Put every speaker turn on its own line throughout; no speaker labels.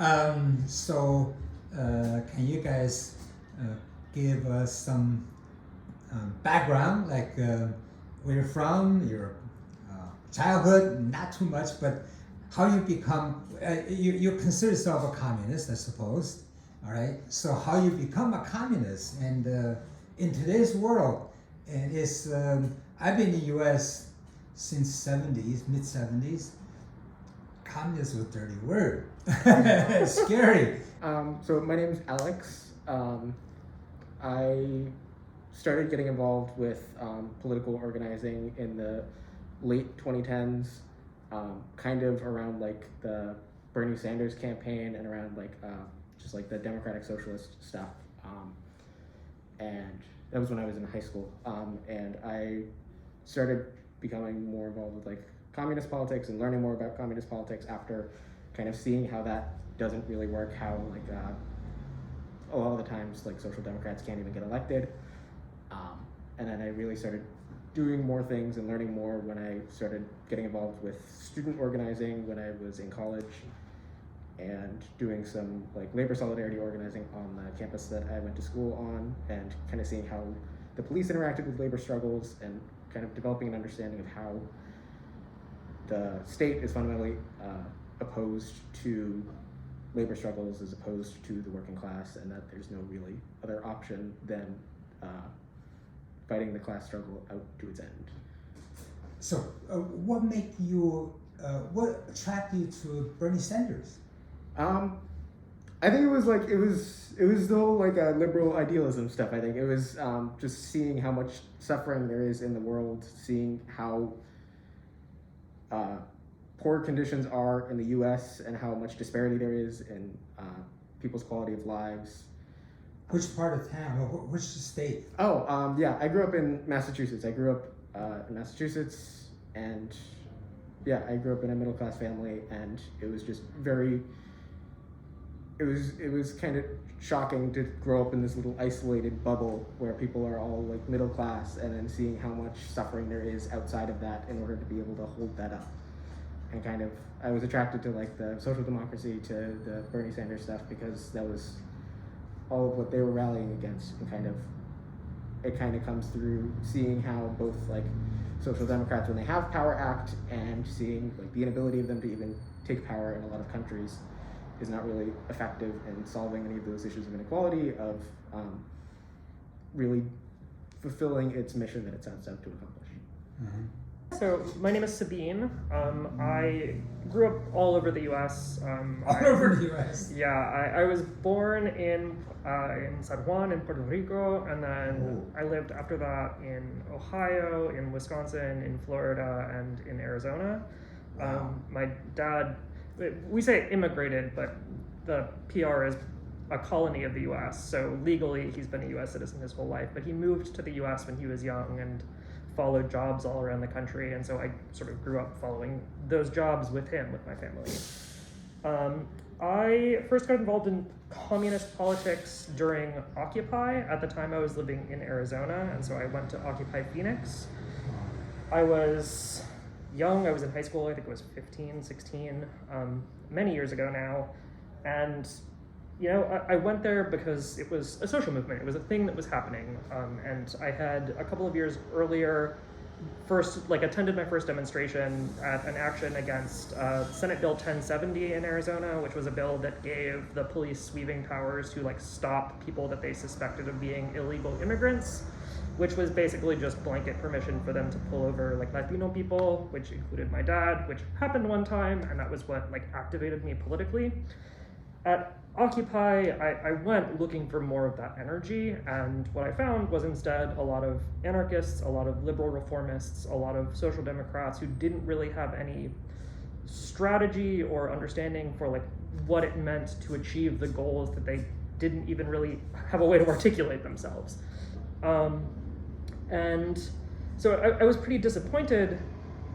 Can you guys give us some background, like where you're from, your childhood, not too much, but how you become, you consider yourself a communist, I suppose, all right? So how you become a communist, and in today's world, and I've been in the U.S. since mid 70s. Communist was a dirty word. It's scary.
So my name is Alex. I started getting involved with political organizing in the late 2010s, kind of around like the Bernie Sanders campaign and around like just like the Democratic Socialist stuff. And that was when I was in high school. And I started becoming more involved with like communist politics and learning more about communist politics after kind of seeing how that doesn't really work, how like a lot of the times like social democrats can't even get elected. And then I really started doing more things and learning more when I started getting involved with student organizing when I was in college and doing some like labor solidarity organizing on the campus that I went to school on, and kind of seeing how the police interacted with labor struggles and kind of developing an understanding of how the state is fundamentally opposed to labor struggles as opposed to the working class, and that there's no really other option than fighting the class struggle out to its end.
So what attracted you to Bernie Sanders?
I think it was the whole like liberal idealism stuff. I think it was just seeing how much suffering there is in the world, seeing how poor conditions are in the U.S. and how much disparity there is in people's quality of lives.
Which part of town? Which state?
Yeah, I grew up in Massachusetts. I grew up in Massachusetts, and yeah, I grew up in a middle class family, and it was just it was kind of shocking to grow up in this little isolated bubble where people are all like middle class, and then seeing how much suffering there is outside of that in order to be able to hold that up. And kind of, I was attracted to like the social democracy, to the Bernie Sanders stuff, because that was all of what they were rallying against, and it kind of comes through seeing how both like social democrats, when they have power, act, and seeing like the inability of them to even take power in a lot of countries is not really effective in solving any of those issues of inequality, of really fulfilling its mission that it sets out to accomplish.
Mm-hmm.
So my name is Sabine. I grew up all over the U.S.
All over the U.S.
Yeah, I was born in San Juan in Puerto Rico, and then I lived after that in Ohio, in Wisconsin, in Florida, and in Arizona.
Wow.
My dad, we say immigrated, but the PR is a colony of the U.S. So legally, he's been a U.S. citizen his whole life, but he moved to the U.S. when he was young and followed jobs all around the country, and so I sort of grew up following those jobs with him, with my family. I first got involved in communist politics during Occupy. At the time I was living in Arizona, and so I went to Occupy Phoenix. I was young, I was in high school, I think it was 15, 16, many years ago now, and you know, I went there because it was a social movement. It was a thing that was happening, and I had a couple of years earlier attended my first demonstration at an action against Senate Bill 1070 in Arizona, which was a bill that gave the police sweeping powers to stop people that they suspected of being illegal immigrants, which was basically just blanket permission for them to pull over Latino people, which included my dad, which happened one time, and that was what activated me politically. At Occupy, I went looking for more of that energy, and what I found was instead a lot of anarchists, a lot of liberal reformists, a lot of social democrats who didn't really have any strategy or understanding for what it meant to achieve the goals that they didn't even really have a way to articulate themselves. And so I was pretty disappointed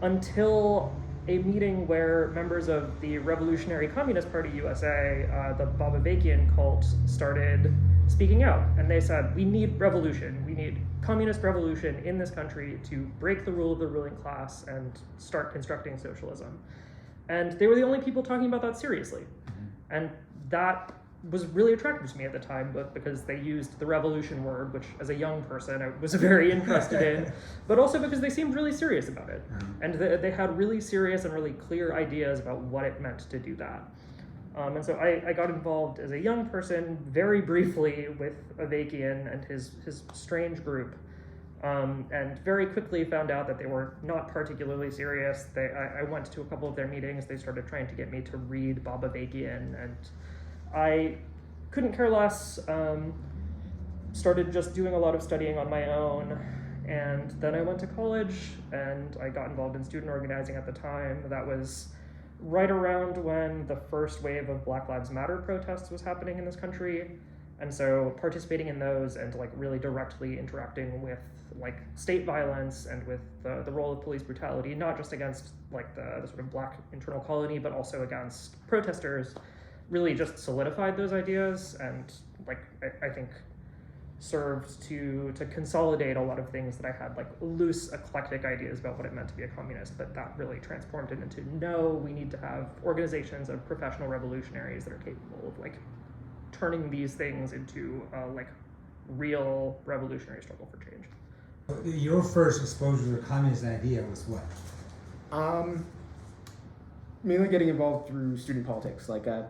until a meeting where members of the Revolutionary Communist Party USA, the Babavekian cult, started speaking out. And they said, we need revolution. We need communist revolution in this country to break the rule of the ruling class and start constructing socialism. And they were the only people talking about that seriously. And that was really attractive to me at the time, but because they used the revolution word, which as a young person I was very interested in, but also because they seemed really serious about it. And they had really serious and really clear ideas about what it meant to do that. And so I got involved as a young person very briefly with Avakian and his strange group, and very quickly found out that they were not particularly serious. I went to a couple of their meetings. They started trying to get me to read Bob Avakian, and I couldn't care less, started just doing a lot of studying on my own, and then I went to college and I got involved in student organizing at the time. That was right around when the first wave of Black Lives Matter protests was happening in this country, and so participating in those and like really directly interacting with like state violence and with the role of police brutality, not just against like the sort of Black internal colony, but also against protesters, really just solidified those ideas and like I think served to consolidate a lot of things that I had like loose eclectic ideas about what it meant to be a communist, but that really transformed it into no, we need to have organizations of professional revolutionaries that are capable of like turning these things into like real revolutionary struggle for change.
Your first exposure to the communist idea was what?
Mainly getting involved through student politics. Like I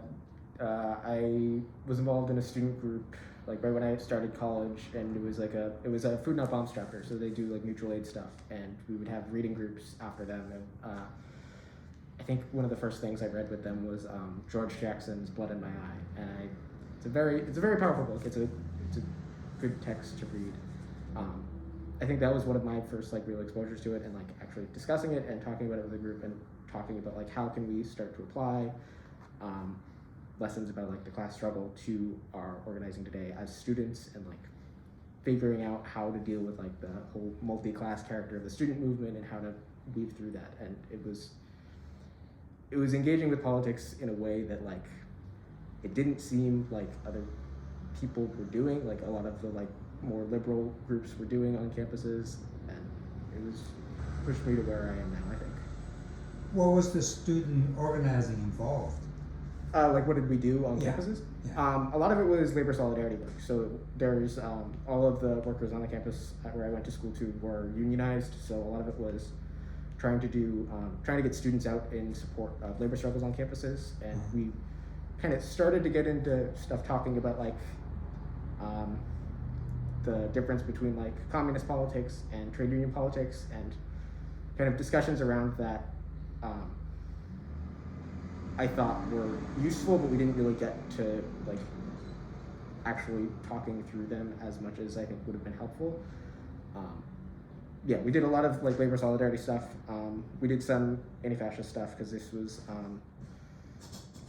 was involved in a student group like right when I started college, and it was a Food Not Bombs chapter, so they do like mutual aid stuff, and we would have reading groups after them. And I think one of the first things I read with them was George Jackson's Blood in My Eye, and it's a very powerful book. It's a good text to read. I think that was one of my first like real exposures to it, and like actually discussing it and talking about it with a group and talking about like how can we start to apply lessons about like the class struggle to our organizing today as students, and like figuring out how to deal with like the whole multi-class character of the student movement and how to weave through that. And it was engaging with politics in a way that like it didn't seem like other people were doing, like a lot of the like more liberal groups were doing on campuses, and it was pushed me to where I am now, I think.
What was the student organizing involved?
Like what did we do on campuses?
Yeah.
A lot of it was labor solidarity work. So there's all of the workers on the campus where I went to school to were unionized. So a lot of it was trying to get students out in support of labor struggles on campuses. And we kind of started to get into stuff talking about like the difference between like communist politics and trade union politics, and kind of discussions around that I thought were useful, but we didn't really get to like actually talking through them as much as I think would have been helpful. We did a lot of like labor solidarity stuff. We did some anti-fascist stuff because this was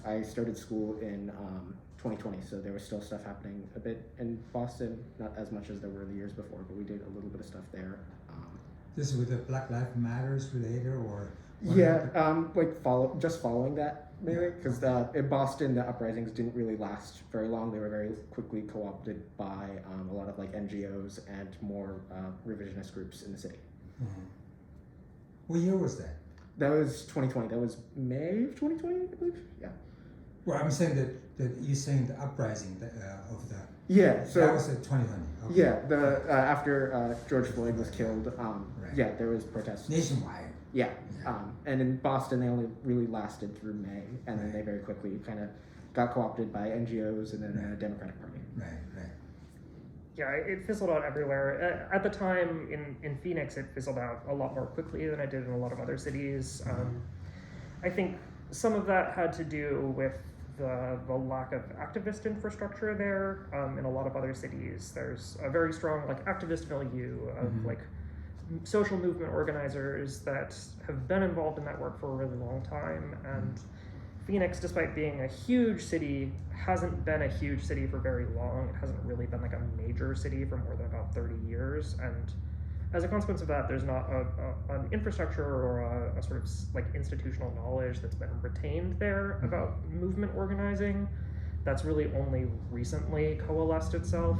I started school in 2020, so there was still stuff happening a bit in Boston, not as much as there were the years before, but we did a little bit of stuff there.
This is with the Black Lives Matters related, or?
Following that mainly, because in Boston the uprisings didn't really last very long. They were very quickly co-opted by a lot of like NGOs and more revisionist groups in the city.
Mm-hmm. What year was that?
That was 2020. That was May of 2020, I believe. Yeah.
Well, I'm saying that you're saying the uprising of the.
Yeah. So
that was 2020. Okay.
Yeah. The after George Floyd was killed.
Right.
Yeah, there was protests
Nationwide.
Yeah. And in Boston, they only really lasted through May, and then they very quickly kind of got co-opted by NGOs and then the Democratic Party.
Right.
Yeah, it fizzled out everywhere. At the time in Phoenix, it fizzled out a lot more quickly than it did in a lot of other cities. I think some of that had to do with the lack of activist infrastructure there. In a lot of other cities, there's a very strong like activist milieu of like social movement organizers that have been involved in that work for a really long time. And Phoenix, despite being a huge city, hasn't been a huge city for very long. It hasn't really been like a major city for more than about 30 years. And as a consequence of that, there's not an infrastructure or a sort of like institutional knowledge that's been retained there about movement organizing. That's really only recently coalesced itself.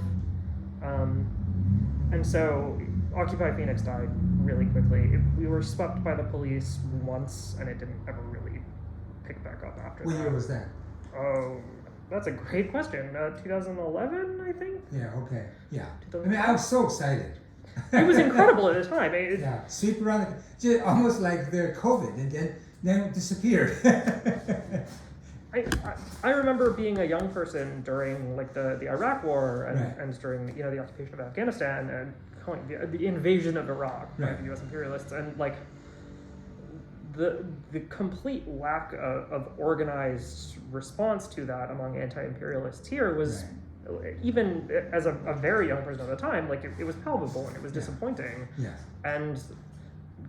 And so Occupy Phoenix died really quickly. We were swept by the police once, and it didn't ever really pick back up after that.
What year was that?
Oh, That's a great question. 2011, I think.
Yeah. Okay. Yeah. I
2011.
mean, I was so excited.
It was incredible at the time.
Yeah. Sweep around, just almost like the COVID, and then it disappeared.
I remember being a young person during like the Iraq War and,
Right.
and during the occupation of Afghanistan and calling the invasion of Iraq by
Right.
the U.S. imperialists, and like the complete lack of organized response to that among anti-imperialists here was, even as a very young person at the time, like it was palpable and it was disappointing.
Yeah.
And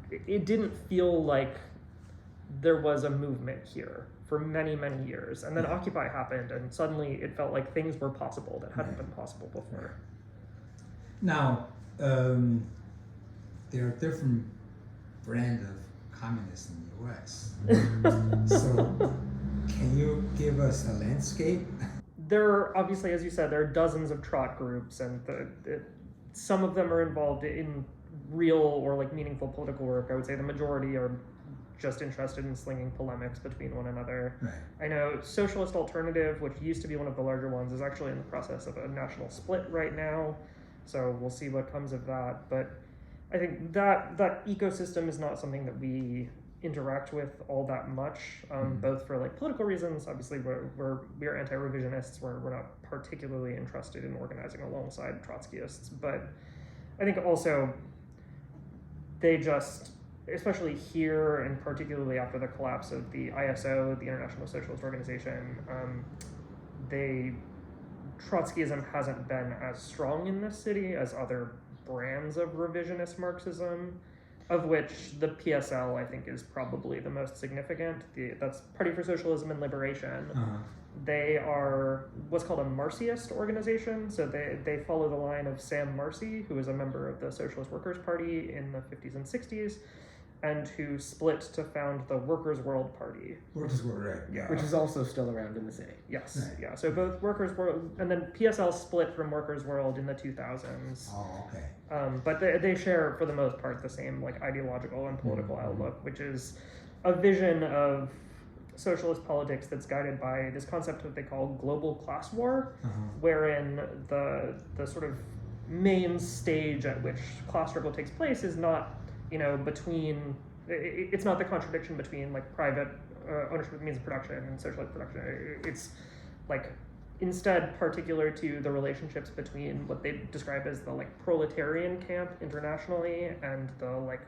it didn't feel like there was a movement here for many, many years. And then
Yeah.
Occupy happened, and suddenly it felt like things were possible that hadn't
Right.
been possible before.
Now, there are different brand of communists in the U.S. So, can you give us a landscape?
There are, obviously, as you said, there are dozens of trot groups, and some of them are involved in real or like meaningful political work. I would say the majority are just interested in slinging polemics between one another.
Right.
I know Socialist Alternative, which used to be one of the larger ones, is actually in the process of a national split right now. So we'll see what comes of that. But I think that ecosystem is not something that we interact with all that much, both for like political reasons. Obviously, we're anti-revisionists. We're not particularly interested in organizing alongside Trotskyists. But I think also they just, especially here, and particularly after the collapse of the ISO, the International Socialist Organization, Trotskyism hasn't been as strong in this city as other brands of revisionist Marxism, of which the PSL, I think, is probably the most significant. That's Party for Socialism and Liberation.
Uh-huh.
They are what's called a Marxist organization, so they follow the line of Sam Marcy, who was a member of the Socialist Workers' Party in the 50s and 60s, and who split to found the Workers' World Party.
Workers' World, right?
Yeah.
Which is also still around in the city.
Yes,
Right.
yeah. So both Workers' World, and then PSL split from Workers' World in the 2000s.
Oh, okay.
But they share, for the most part, the same like ideological and political outlook, which is a vision of socialist politics that's guided by this concept that they call global class war, wherein the sort of main stage at which class struggle takes place is not, between, it's not the contradiction between like private ownership of means of production and socialist production. It's like instead particular to the relationships between what they describe as the like proletarian camp internationally and the like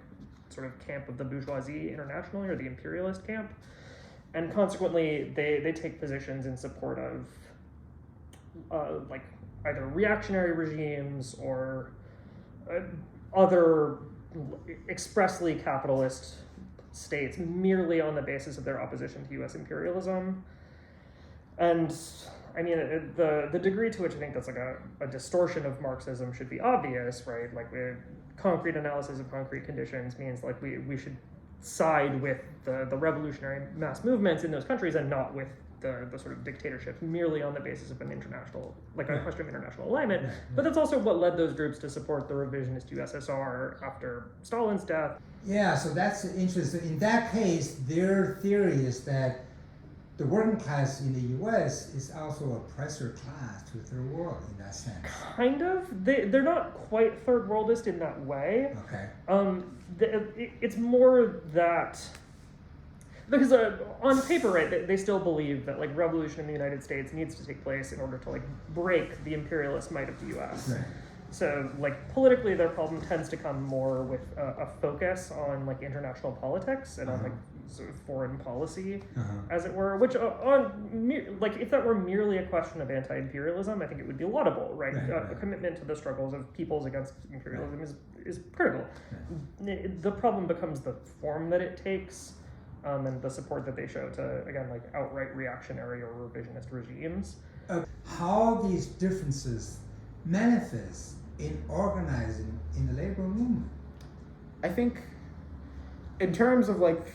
sort of camp of the bourgeoisie internationally, or the imperialist camp. And consequently, they take positions in support of like either reactionary regimes or other expressly capitalist states, merely on the basis of their opposition to U.S. imperialism. And I mean, the degree to which I think that's like a distortion of Marxism should be obvious, right? Like concrete analysis of concrete conditions means like we should side with the revolutionary mass movements in those countries and not with the sort of dictatorships, merely on the basis of an international, like a question of international alignment.
Right.
But that's also what led those groups to support the revisionist USSR after Stalin's death.
Yeah, so that's interesting. In that case, their theory is that the working class in the U.S. is also oppressor class to the third world in that sense.
Kind of. They're not quite third worldist in that way.
Okay.
It's more that, because on paper, right, they still believe that like revolution in the United States needs to take place in order to like break the imperialist might of the U.S.
Right.
So like politically, their problem tends to come more with a focus on like international politics and on like sort of foreign policy, as it were. Which like if that were merely a question of anti-imperialism, I think it would be laudable, right? A commitment to the struggles of peoples against imperialism is critical. The problem becomes the form that it takes. And the support that they show to, again, like outright reactionary or revisionist regimes.
How these differences manifest in organizing in the labor movement?
I think, in terms of like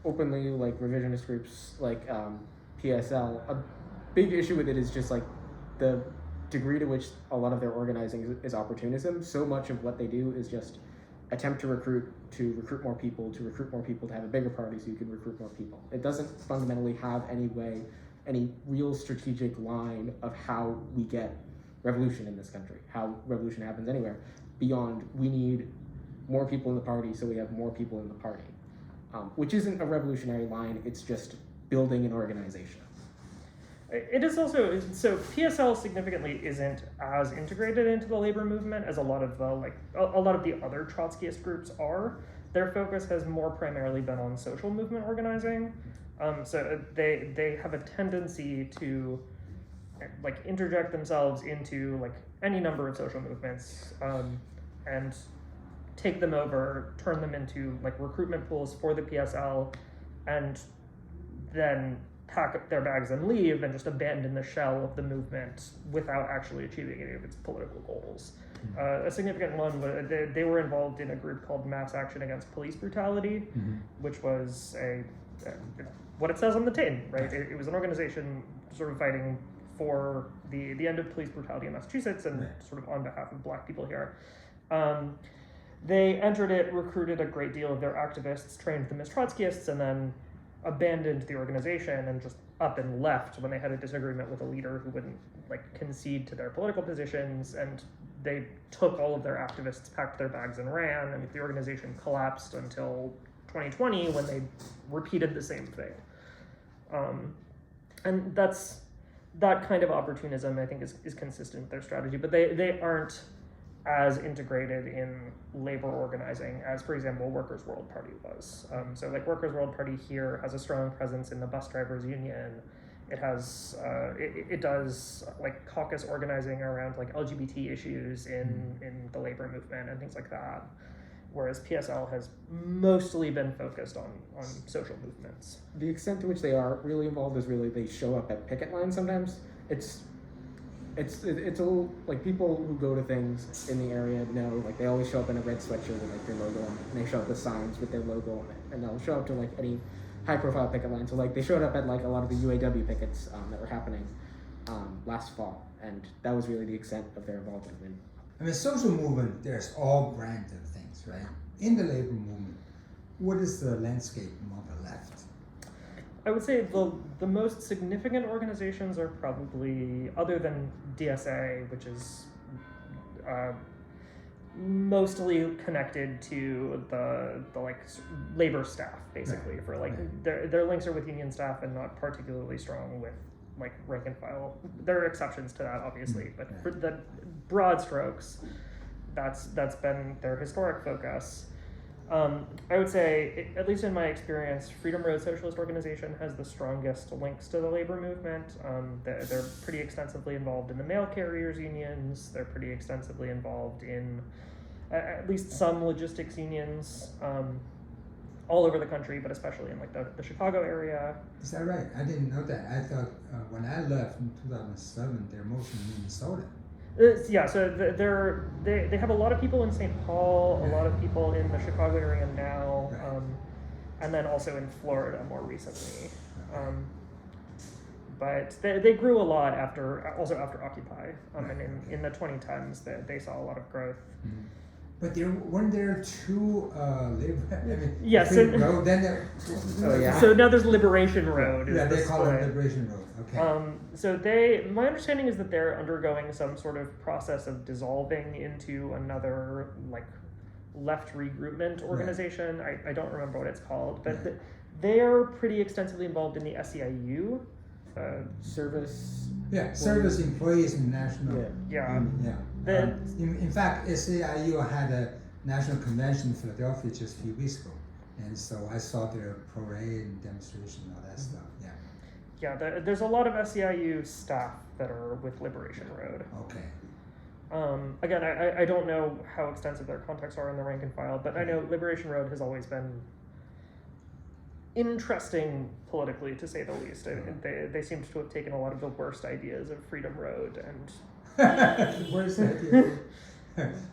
openly like revisionist groups like PSL, a big issue with it is just like the degree to which a lot of their organizing is opportunism. So much of what they do is just attempt to recruit more people, to have a bigger party so you can recruit more people. It doesn't fundamentally have any way any real strategic line of how we get revolution in this country, how revolution happens anywhere, beyond we need more people in the party so we have more people in the party, which isn't a revolutionary line, it's just building an organization.
It is also, so PSL significantly isn't as integrated into the labor movement as a lot of the other Trotskyist groups are. Their focus has more primarily been on social movement organizing. So they have a tendency to like interject themselves into like any number of social movements and take them over, turn them into like recruitment pools for the PSL, and then pack up their bags and leave and just abandon the shell of the movement without actually achieving any of its political goals. A significant one, they were involved in a group called Mass Action Against Police Brutality, which was what it says on the tin, right? It was an organization sort of fighting for the end of police brutality in Massachusetts and sort of on behalf of Black people here. They entered it, recruited a great deal of their activists, trained them as Trotskyists, and then abandoned the organization and just up and left when they had a disagreement with a leader who wouldn't like concede to their political positions, and they took all of their activists, packed their bags, and ran, and the organization collapsed until 2020 when they repeated the same thing. And that kind of opportunism, I think, is consistent with their strategy, but they aren't as integrated in labor organizing as, for example, Workers' World Party was. So like Workers' World Party here has a strong presence in the bus drivers union. It has, it does like caucus organizing around like LGBT issues in the labor movement and things like that. Whereas PSL has mostly been focused on social movements.
The extent to which they are really involved is really they show up at picket lines sometimes. It's a little, like people who go to things in the area know, like they always show up in a red sweatshirt with like their logo on it, and they show up with signs with their logo on it, and they'll show up to like any high profile picket line. So like they showed up at like a lot of the UAW pickets that were happening last fall, and that was really the extent of their involvement.
I mean, social movement, there's all brands of things, right? In the labor movement, what is the landscape among the left?
I would say the most significant organizations are probably, other than DSA, which is mostly connected to the like labor staff, basically, for like their links are with union staff and not particularly strong with like rank and file. There are exceptions to that, obviously, but for the broad strokes, that's been their historic focus. I would say, at least in my experience, Freedom Road Socialist Organization has the strongest links to the labor movement. They're pretty extensively involved in the mail carriers unions. They're pretty extensively involved in at least some logistics unions all over the country, but especially in like the Chicago area.
Is that right? I didn't know that. I thought when I left in 2007, they're mostly in Minnesota.
Yeah, so they have a lot of people in St. Paul, a lot of people in the Chicago area now, and then also in Florida more recently. But they grew a lot after Occupy, and in the 2010s they saw a lot of growth.
But weren't there two labor? I mean,
yes.
Road, then
So now there's Liberation Road.
Yeah, they call it Liberation Road. Okay.
So my understanding is that they're undergoing some sort of process of dissolving into another like left regroupment organization. I don't remember what it's called, but they're pretty extensively involved in the SEIU.
Service.
Yeah, Service Employees International.
Yeah.
In fact, SEIU had a national convention in Philadelphia just a few weeks ago, and so I saw their parade and demonstration and all that stuff. Yeah.
Yeah, there's a lot of SEIU staff that are with Liberation Road.
Okay.
Again, I don't know how extensive their contacts are in the rank and file, but I know Liberation Road has always been interesting politically, to say the least. They seem to have taken a lot of the worst ideas of Freedom Road and
Worst ideas?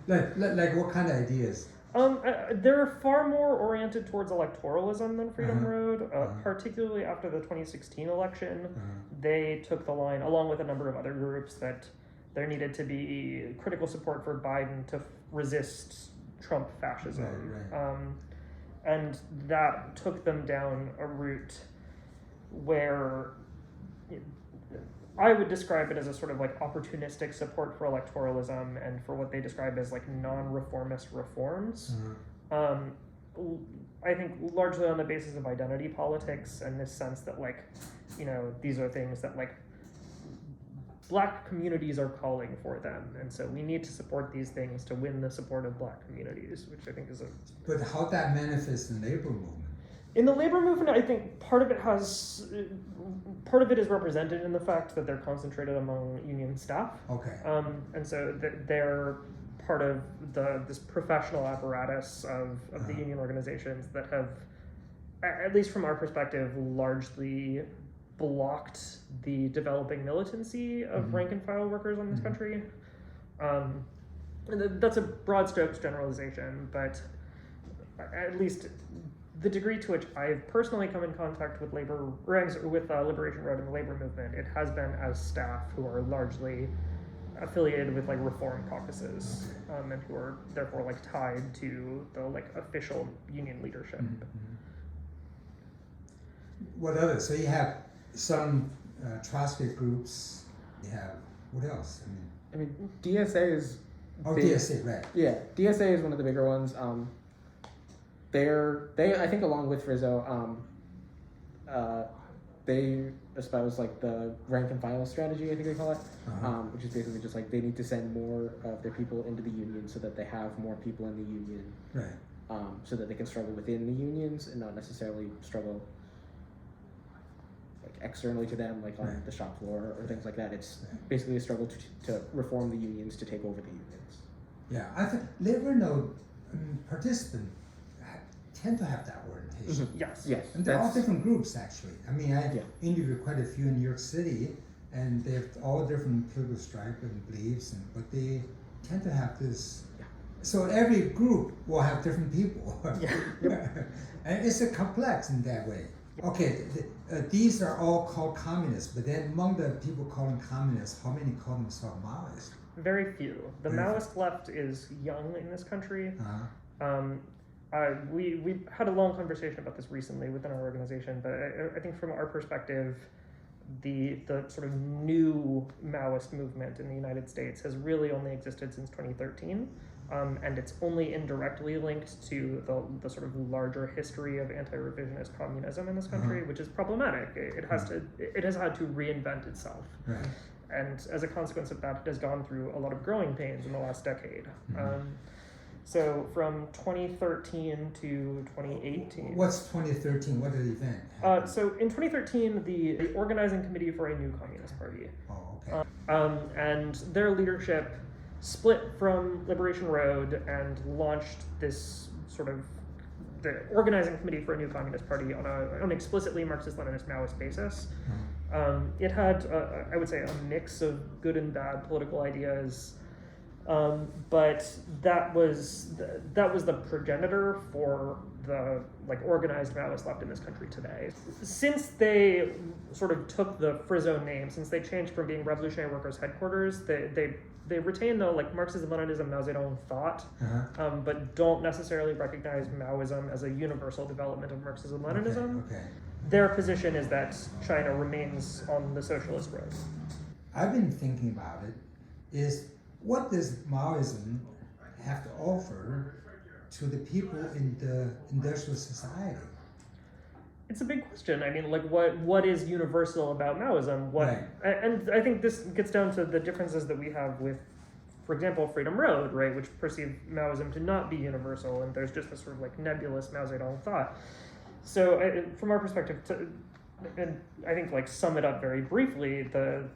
like what kind of ideas?
They're far more oriented towards electoralism than Freedom Road, particularly after the 2016 election. They took the line, along with a number of other groups, that there needed to be critical support for Biden to resist Trump fascism. Right. And that took them down a route where I would describe it as a sort of like opportunistic support for electoralism and for what they describe as like non-reformist reforms. I think largely on the basis of identity politics and this sense that like, these are things that like Black communities are calling for them, and so we need to support these things to win the support of Black communities, which I think is
But how that manifests in labor movement?
In the labor movement, I think part of it is represented in the fact that they're concentrated among union staff.
Okay.
And so they're part of this professional apparatus of the union organizations that have, at least from our perspective, largely blocked the developing militancy of rank and file workers in this country. That's a broad strokes generalization, but at least the degree to which I've personally come in contact with Liberation Road and the labor movement, it has been as staff who are largely affiliated with like reform caucuses, and who are therefore like tied to the like official union leadership.
What others? So you have some Trotsky groups. You have what else?
I mean, DSA is.
DSA, right?
Yeah, DSA is one of the bigger ones. They I think along with Rizzo, they espouse like the rank and file strategy, I think they call it, which is basically just like they need to send more of their people into the union so that they have more people in the union,
right?
So that they can struggle within the unions and not necessarily struggle like externally to them, like on the shop floor or things like that. It's basically a struggle to reform the unions to take over the unions.
Yeah, I think labor node participants tend to have that orientation.
Yes.
And they're all different groups, actually. I mean, I interviewed quite a few in New York City, and they have all different political stripe and beliefs, but they tend to have this. So every group will have different people. And it's a complex in that way. Okay, these are all called communists, but then among the people calling communists, how many call themselves Maoists?
Very few. The Maoist left is young in this country. We had a long conversation about this recently within our organization, but I think from our perspective, the sort of new Maoist movement in the United States has really only existed since 2013, and it's only indirectly linked to the sort of larger history of anti-revisionist communism in this country, which is problematic. It has had to reinvent itself.
Right.
And as a consequence of that, it has gone through a lot of growing pains in the last decade. So from 2013 to 2018.
What's 2013? What did the event happen?
So in 2013, the organizing committee for a new communist party.
Oh, okay.
And their leadership split from Liberation Road and launched this sort of the organizing committee for a new communist party on an explicitly Marxist-Leninist Maoist basis. It had, I would say, a mix of good and bad political ideas. But that was the progenitor for the organized Maoist left in this country today. Since they sort of took the Frizzo name, since they changed from being Revolutionary Workers Headquarters, they retain the Marxism, Leninism, Mao Zedong thought, but don't necessarily recognize Maoism as a universal development of Marxism, Leninism.
Okay.
Their position is that China remains on the socialist road.
I've been thinking about it. What does Maoism have to offer to the people in the industrial society?
It's a big question. I mean, what is universal about Maoism? And I think this gets down to the differences that we have with, for example, Freedom Road, right, which perceive Maoism to not be universal, and there's just this sort of nebulous Mao Zedong thought. So from our perspective, and I think sum it up very briefly, the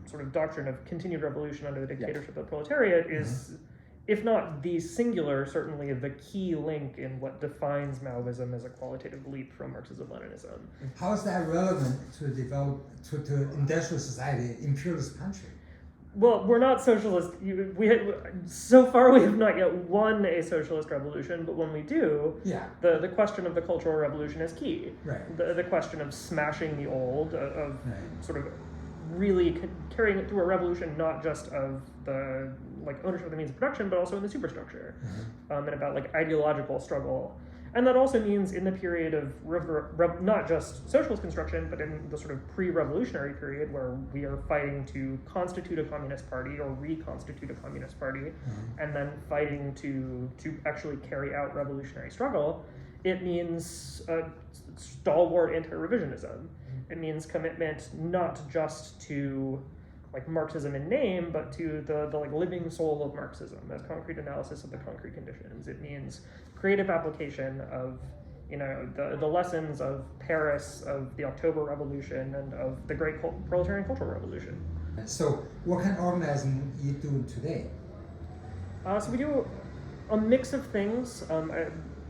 sort of doctrine of continued revolution under the dictatorship of the proletariat is, if not the singular, certainly the key link in what defines Maoism as a qualitative leap from Marxism-Leninism.
How is that relevant to to industrial society, imperialist country?
Well, we're not socialist. So far we have not yet won a socialist revolution, but when we do, the question of the Cultural Revolution is key.
Right.
The question of smashing the old, of sort of really carrying it through a revolution, not just of the ownership of the means of production, but also in the superstructure, and about ideological struggle. And that also means in the period of not just socialist construction, but in the sort of pre-revolutionary period where we are fighting to constitute a communist party or reconstitute a communist party, and then fighting to actually carry out revolutionary struggle, it means stalwart anti-revisionism. It means commitment not just to like Marxism in name, but to the like living soul of Marxism, as concrete analysis of the concrete conditions. It means creative application of the lessons of Paris, of the October Revolution, and of the great proletarian cultural revolution.
So what kind of organizing you do today?
So we do a mix of things.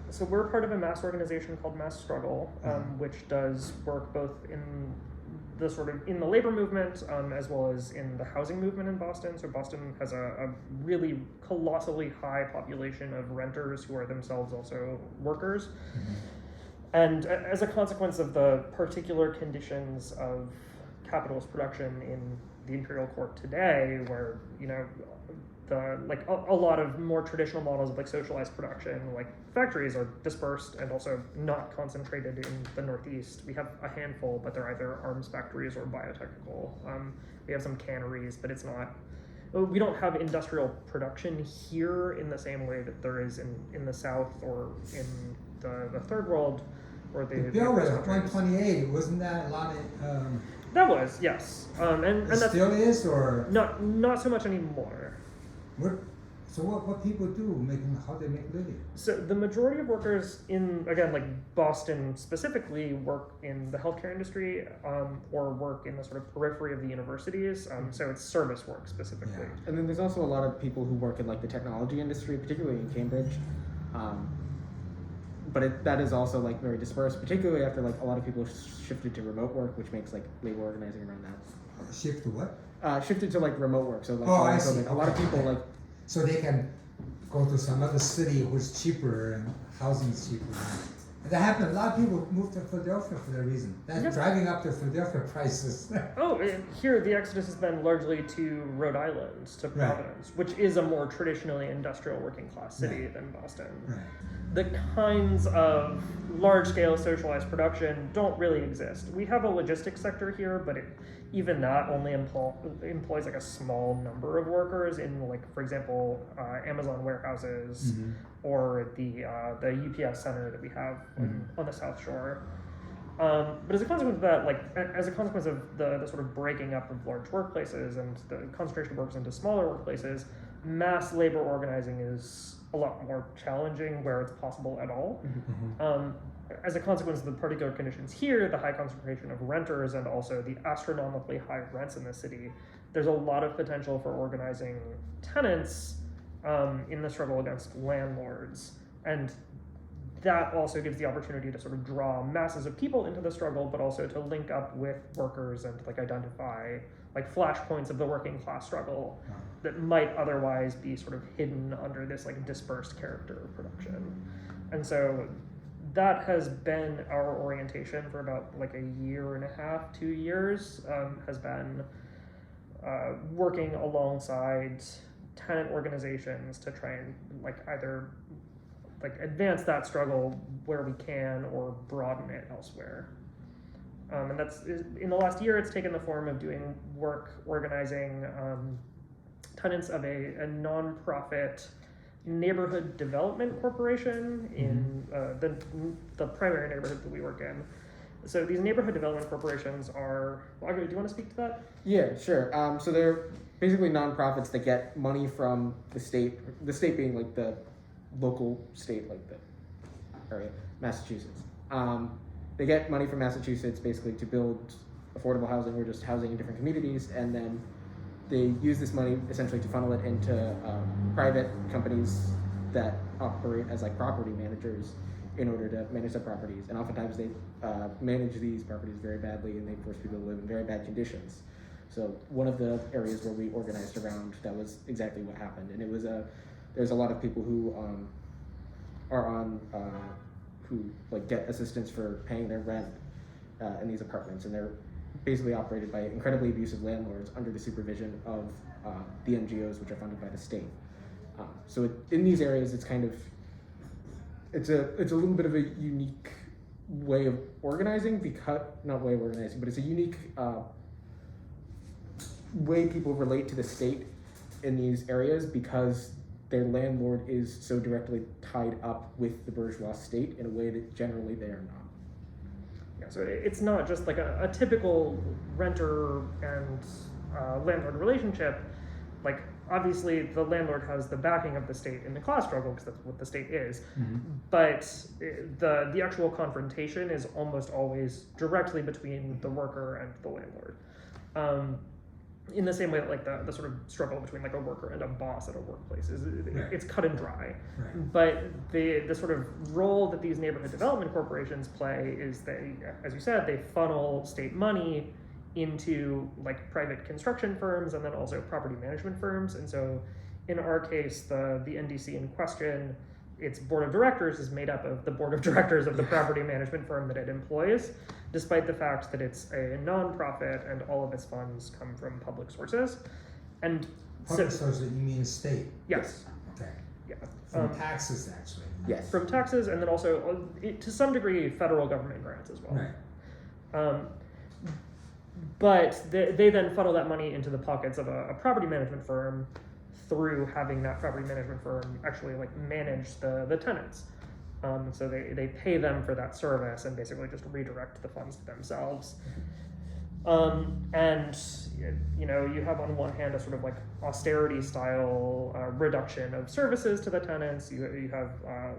So we're part of a mass organization called Mass Struggle, which does work both in the labor movement as well as in the housing movement in Boston. So Boston has a really colossally high population of renters who are themselves also workers. And as a consequence of the particular conditions of capitalist production in the imperial court today, where a lot of more traditional models of like socialized production, like factories are dispersed and also not concentrated in the Northeast. We have a handful, but they're either arms factories or biotechnical. We have some canneries, but we don't have industrial production here in the same way that there is in the South or in the third world or the
bill was 128. Wasn't that a lot of?
That was, yes, and
it
that
still is, or
not so much anymore.
So what people do, how they make living?
So the majority of workers in, again, like Boston specifically, work in the healthcare industry or work in the sort of periphery of the universities. So it's service work specifically.
Yeah.
And then there's also a lot of people who work in like the technology industry, particularly in Cambridge. But that is also like very dispersed, particularly after like a lot of people shifted to remote work, which makes like labor organizing around that.
Shift to what?
Shifted to like remote work. So like
I see.
a lot of people like.
So they can go to some other city who's cheaper and housing is cheaper. And that happened. A lot of people moved to Philadelphia for that reason. That's driving up the Philadelphia prices.
Here the exodus has been largely to Rhode Island, to Providence, which is a more traditionally industrial working class city than Boston.
Right.
The kinds of large-scale socialized production don't really exist. We have a logistics sector here, but even that only employs like a small number of workers in, like, for example, Amazon warehouses or the UPS center that we have on the South Shore. But as a consequence of that, as a consequence of the sort of breaking up of large workplaces and the concentration of workers into smaller workplaces, mass labor organizing is a lot more challenging where it's possible at all. As a consequence of the particular conditions here, the high concentration of renters and also the astronomically high rents in the city, there's a lot of potential for organizing tenants in the struggle against landlords. And that also gives the opportunity to sort of draw masses of people into the struggle, but also to link up with workers and like identify like flashpoints of the working class struggle that might otherwise be sort of hidden under this like dispersed character of production. And so that has been our orientation for about like a year and a half, 2 years, has been working alongside tenant organizations to try and like either like advance that struggle where we can or broaden it elsewhere. And that's, in the last year, it's taken the form of doing work organizing tenants of a nonprofit neighborhood development corporation in the primary neighborhood that we work in. So these neighborhood development corporations are, Audrey, do you want to speak to that?
Yeah, sure. So they're basically nonprofits that get money from the state being like the local state, like the area, Massachusetts. They get money from Massachusetts basically to build affordable housing or just housing in different communities, and then they use this money essentially to funnel it into private companies that operate as like property managers in order to manage their properties. And oftentimes they manage these properties very badly, and they force people to live in very bad conditions. So one of the areas where we organized around, that was exactly what happened. And it was there's a lot of people who who like get assistance for paying their rent in these apartments, and they're basically operated by incredibly abusive landlords under the supervision of the NGOs, which are funded by the state. So in these areas, it's kind of it's a little bit of a unique way of organizing, because not way of organizing, but it's a unique way people relate to the state in these areas, because their landlord is so directly tied up with the bourgeois state in a way that generally they are not.
Yeah, so it's not just like a typical renter and landlord relationship. Like, obviously the landlord has the backing of the state in the class struggle, because that's what the state is. But the actual confrontation is almost always directly between the worker and the landlord. In the same way that like the sort of struggle between like a worker and a boss at a workplace is, it's cut and dry. But the sort of role that these neighborhood development corporations play is they, as you said, they funnel state money into like private construction firms and then also property management firms. And so in our case, the NDC in question, its board of directors is made up of the board of directors of the property management firm that it employs, despite the fact that it's a nonprofit and all of its funds come from public sources. And
Public sources, you mean state?
Yes.
Okay.
Yeah.
From taxes, actually.
Yes.
From taxes, and then also, to some degree, federal government grants as well.
Right.
But they then funnel that money into the pockets of a property management firm through having that property management firm actually like manage the tenants. So they pay them for that service and basically just redirect the funds to themselves. And you know, you have on one hand a sort of like austerity style reduction of services to the tenants. You have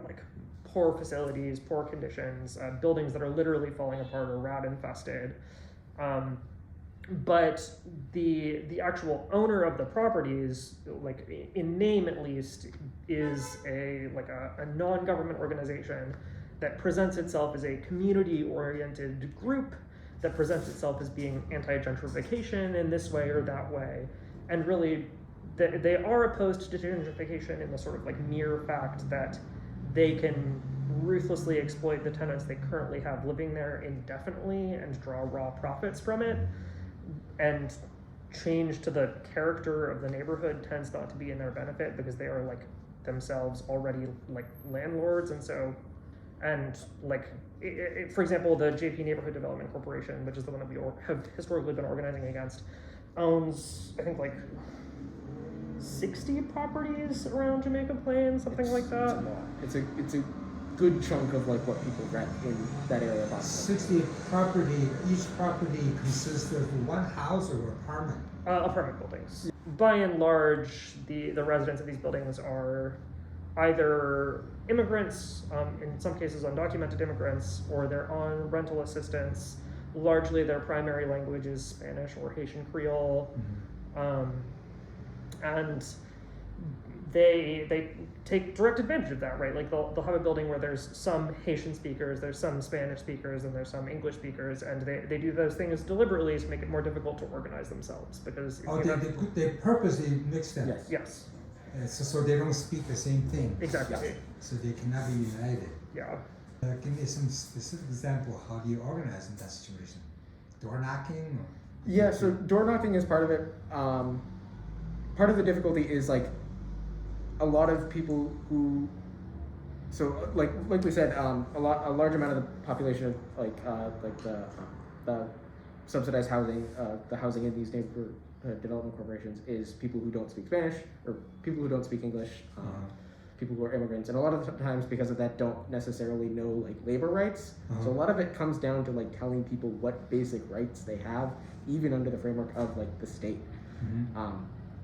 like poor facilities, poor conditions, buildings that are literally falling apart or rat infested. But the actual owner of the properties, like in name at least, is a non-government organization that presents itself as a community-oriented group, that presents itself as being anti-gentrification in this way or that way. And really, they are opposed to gentrification in the sort of like mere fact that they can ruthlessly exploit the tenants they currently have living there indefinitely and draw raw profits from it. And change to the character of the neighborhood tends not to be in their benefit, because they are like themselves already like landlords. And so, and like, for example, the JP Neighborhood Development Corporation, which is the one that we have historically been organizing against, owns, I think, like 60 properties around Jamaica Plain, something like that.
It's a good chunk of like what people rent in that area.
60 property, each property consists of one house or apartment?
Apartment buildings. By and large, the residents of these buildings are either immigrants, in some cases undocumented immigrants, or they're on rental assistance. Largely their primary language is Spanish or Haitian Creole. And they take direct advantage of that, right? Like they'll have a building where there's some Haitian speakers, there's some Spanish speakers, and there's some English speakers, and they do those things deliberately to make it more difficult to organize themselves, because
they purposely mix them.
Yes.
So they don't speak the same thing.
Exactly.
Yes. So they cannot be united.
Yeah.
Give me some specific example. How do you organize in that situation? Door knocking?
Yeah, so door knocking is part of it. Part of the difficulty is like a lot of people who, so like we said, a large amount of the population of like the subsidized housing, the housing in these neighborhood development corporations is people who don't speak Spanish, or people who don't speak English, people who are immigrants, and a lot of the times because of that don't necessarily know like labor rights. So a lot of it comes down to like telling people what basic rights they have, even under the framework of like the state.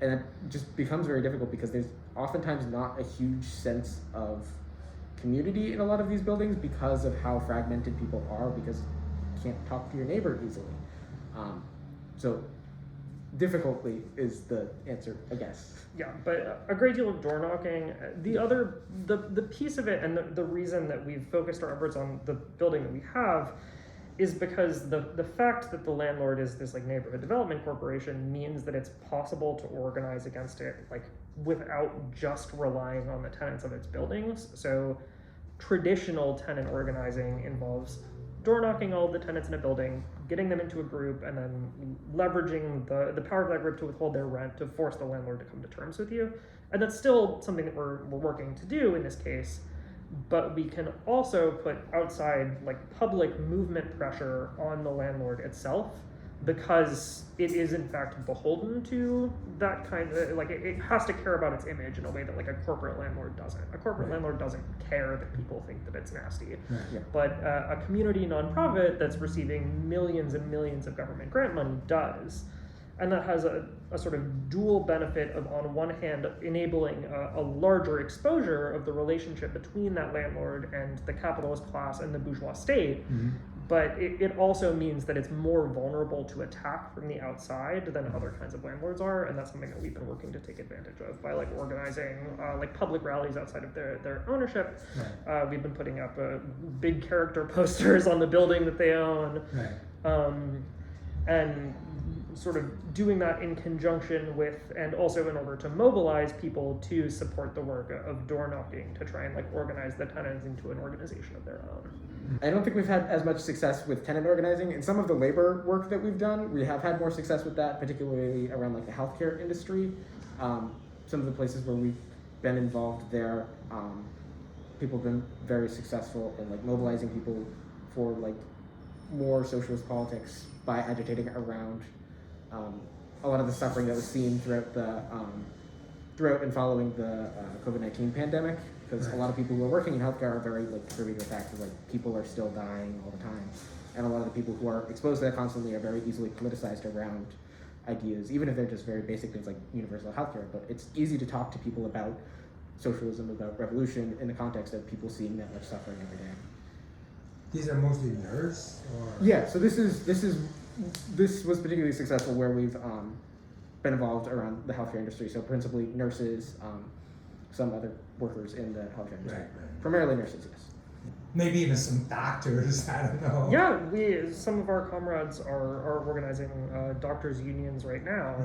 And it just becomes very difficult because there's oftentimes not a huge sense of community in a lot of these buildings because of how fragmented people are, because you can't talk to your neighbor easily. So difficulty is the answer, I guess.
Yeah, but a great deal of door knocking. The piece of it, and the reason that we've focused our efforts on the building that we have, is because the fact that the landlord is this like neighborhood development corporation means that it's possible to organize against it like without just relying on the tenants of its buildings. So traditional tenant organizing involves door knocking all of the tenants in a building, getting them into a group, and then leveraging the power of that group to withhold their rent to force the landlord to come to terms with you. And that's still something that we're working to do in this case. but we can also put outside like public movement pressure on the landlord itself, because it is in fact beholden to that kind of, like it has to care about its image in a way that like a corporate landlord doesn't. A corporate landlord doesn't care that people think that it's nasty.
Yeah.
But a community nonprofit that's receiving millions and millions of government grant money does. And that has a sort of dual benefit of, on one hand, enabling a larger exposure of the relationship between that landlord and the capitalist class and the bourgeois state. But it also means that it's more vulnerable to attack from the outside than other kinds of landlords are, and that's something that we've been working to take advantage of by like organizing like public rallies outside of their ownership. We've been putting up big character posters on the building that they own, and sort of doing that in conjunction with, and also in order to mobilize people to support the work of door knocking, to try and like organize the tenants into an organization of their own.
I don't think we've had as much success with tenant organizing. In some of the labor work that we've done, we have had more success with that, particularly around like the healthcare industry. Some of the places where we've been involved there, people have been very successful in like mobilizing people for like more socialist politics by agitating around a lot of the suffering that was seen throughout the throughout and following the COVID-19 pandemic. Because a lot of people who are working in healthcare are very like privy to the fact that like people are still dying all the time, and a lot of the people who are exposed to that constantly are very easily politicized around ideas, even if they're just very basic things like universal healthcare. But it's easy to talk to people about socialism, about revolution, in the context of people seeing that much suffering every day.
These are mostly nerds, or
Yeah. So this was particularly successful where we've been involved around the healthcare industry. So principally nurses. Some other workers in the healthcare industry. Primarily nurses, yes.
maybe even some doctors. I don't know.
Yeah, some of our comrades are organizing doctors' unions right now.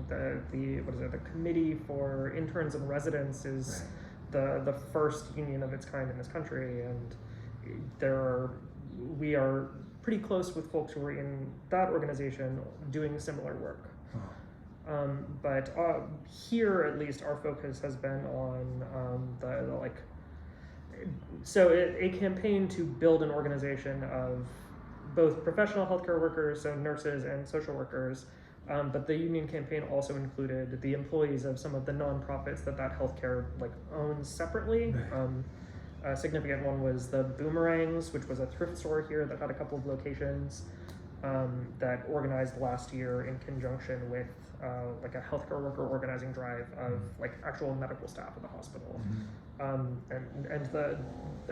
The Committee for Interns and Residents is the first union of its kind in this country, and we are pretty close with folks who are in that organization doing similar work. But here, at least, our focus has been on a campaign to build an organization of both professional healthcare workers, so nurses and social workers, but the union campaign also included the employees of some of the nonprofits that healthcare owns separately. A significant one was the Boomerangs, which was a thrift store here that had a couple of locations. That organized last year in conjunction with a healthcare worker organizing drive of actual medical staff at the hospital. I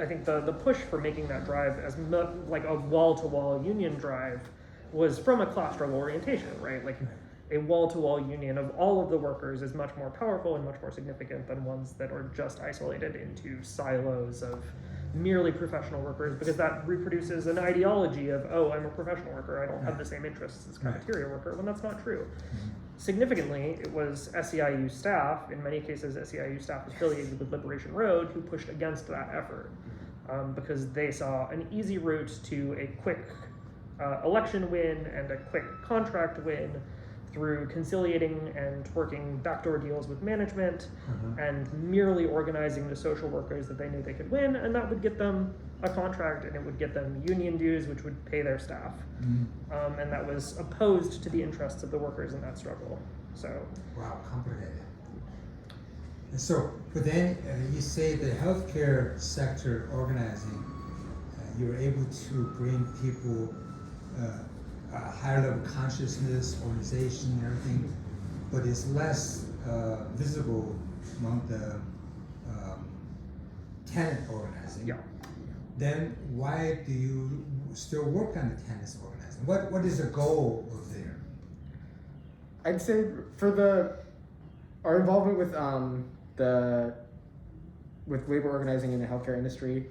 think the push for making that drive as a wall-to-wall union drive was from a class struggle orientation, right? A wall-to-wall union of all of the workers is much more powerful and much more significant than ones that are just isolated into silos of merely professional workers, because that reproduces an ideology of, oh, I'm a professional worker, I don't have the same interests as a cafeteria worker, when that's not true. Significantly, it was SEIU staff, in many cases SEIU staff affiliated with Liberation Road, who pushed against that effort, because they saw an easy route to a quick election win and a quick contract win through conciliating and working backdoor deals with management and merely organizing the social workers that they knew they could win, and that would get them a contract and it would get them union dues, which would pay their staff. And that was opposed to the interests of the workers in that struggle. So
wow, complicated. And so, but then you say the healthcare sector organizing, you were able to bring people a higher level consciousness, organization, and everything, but it's less visible among the tenant organizing.
Yeah.
Then why do you still work on the tenants organizing? What is the goal of there?
I'd say for our involvement with with labor organizing in the healthcare industry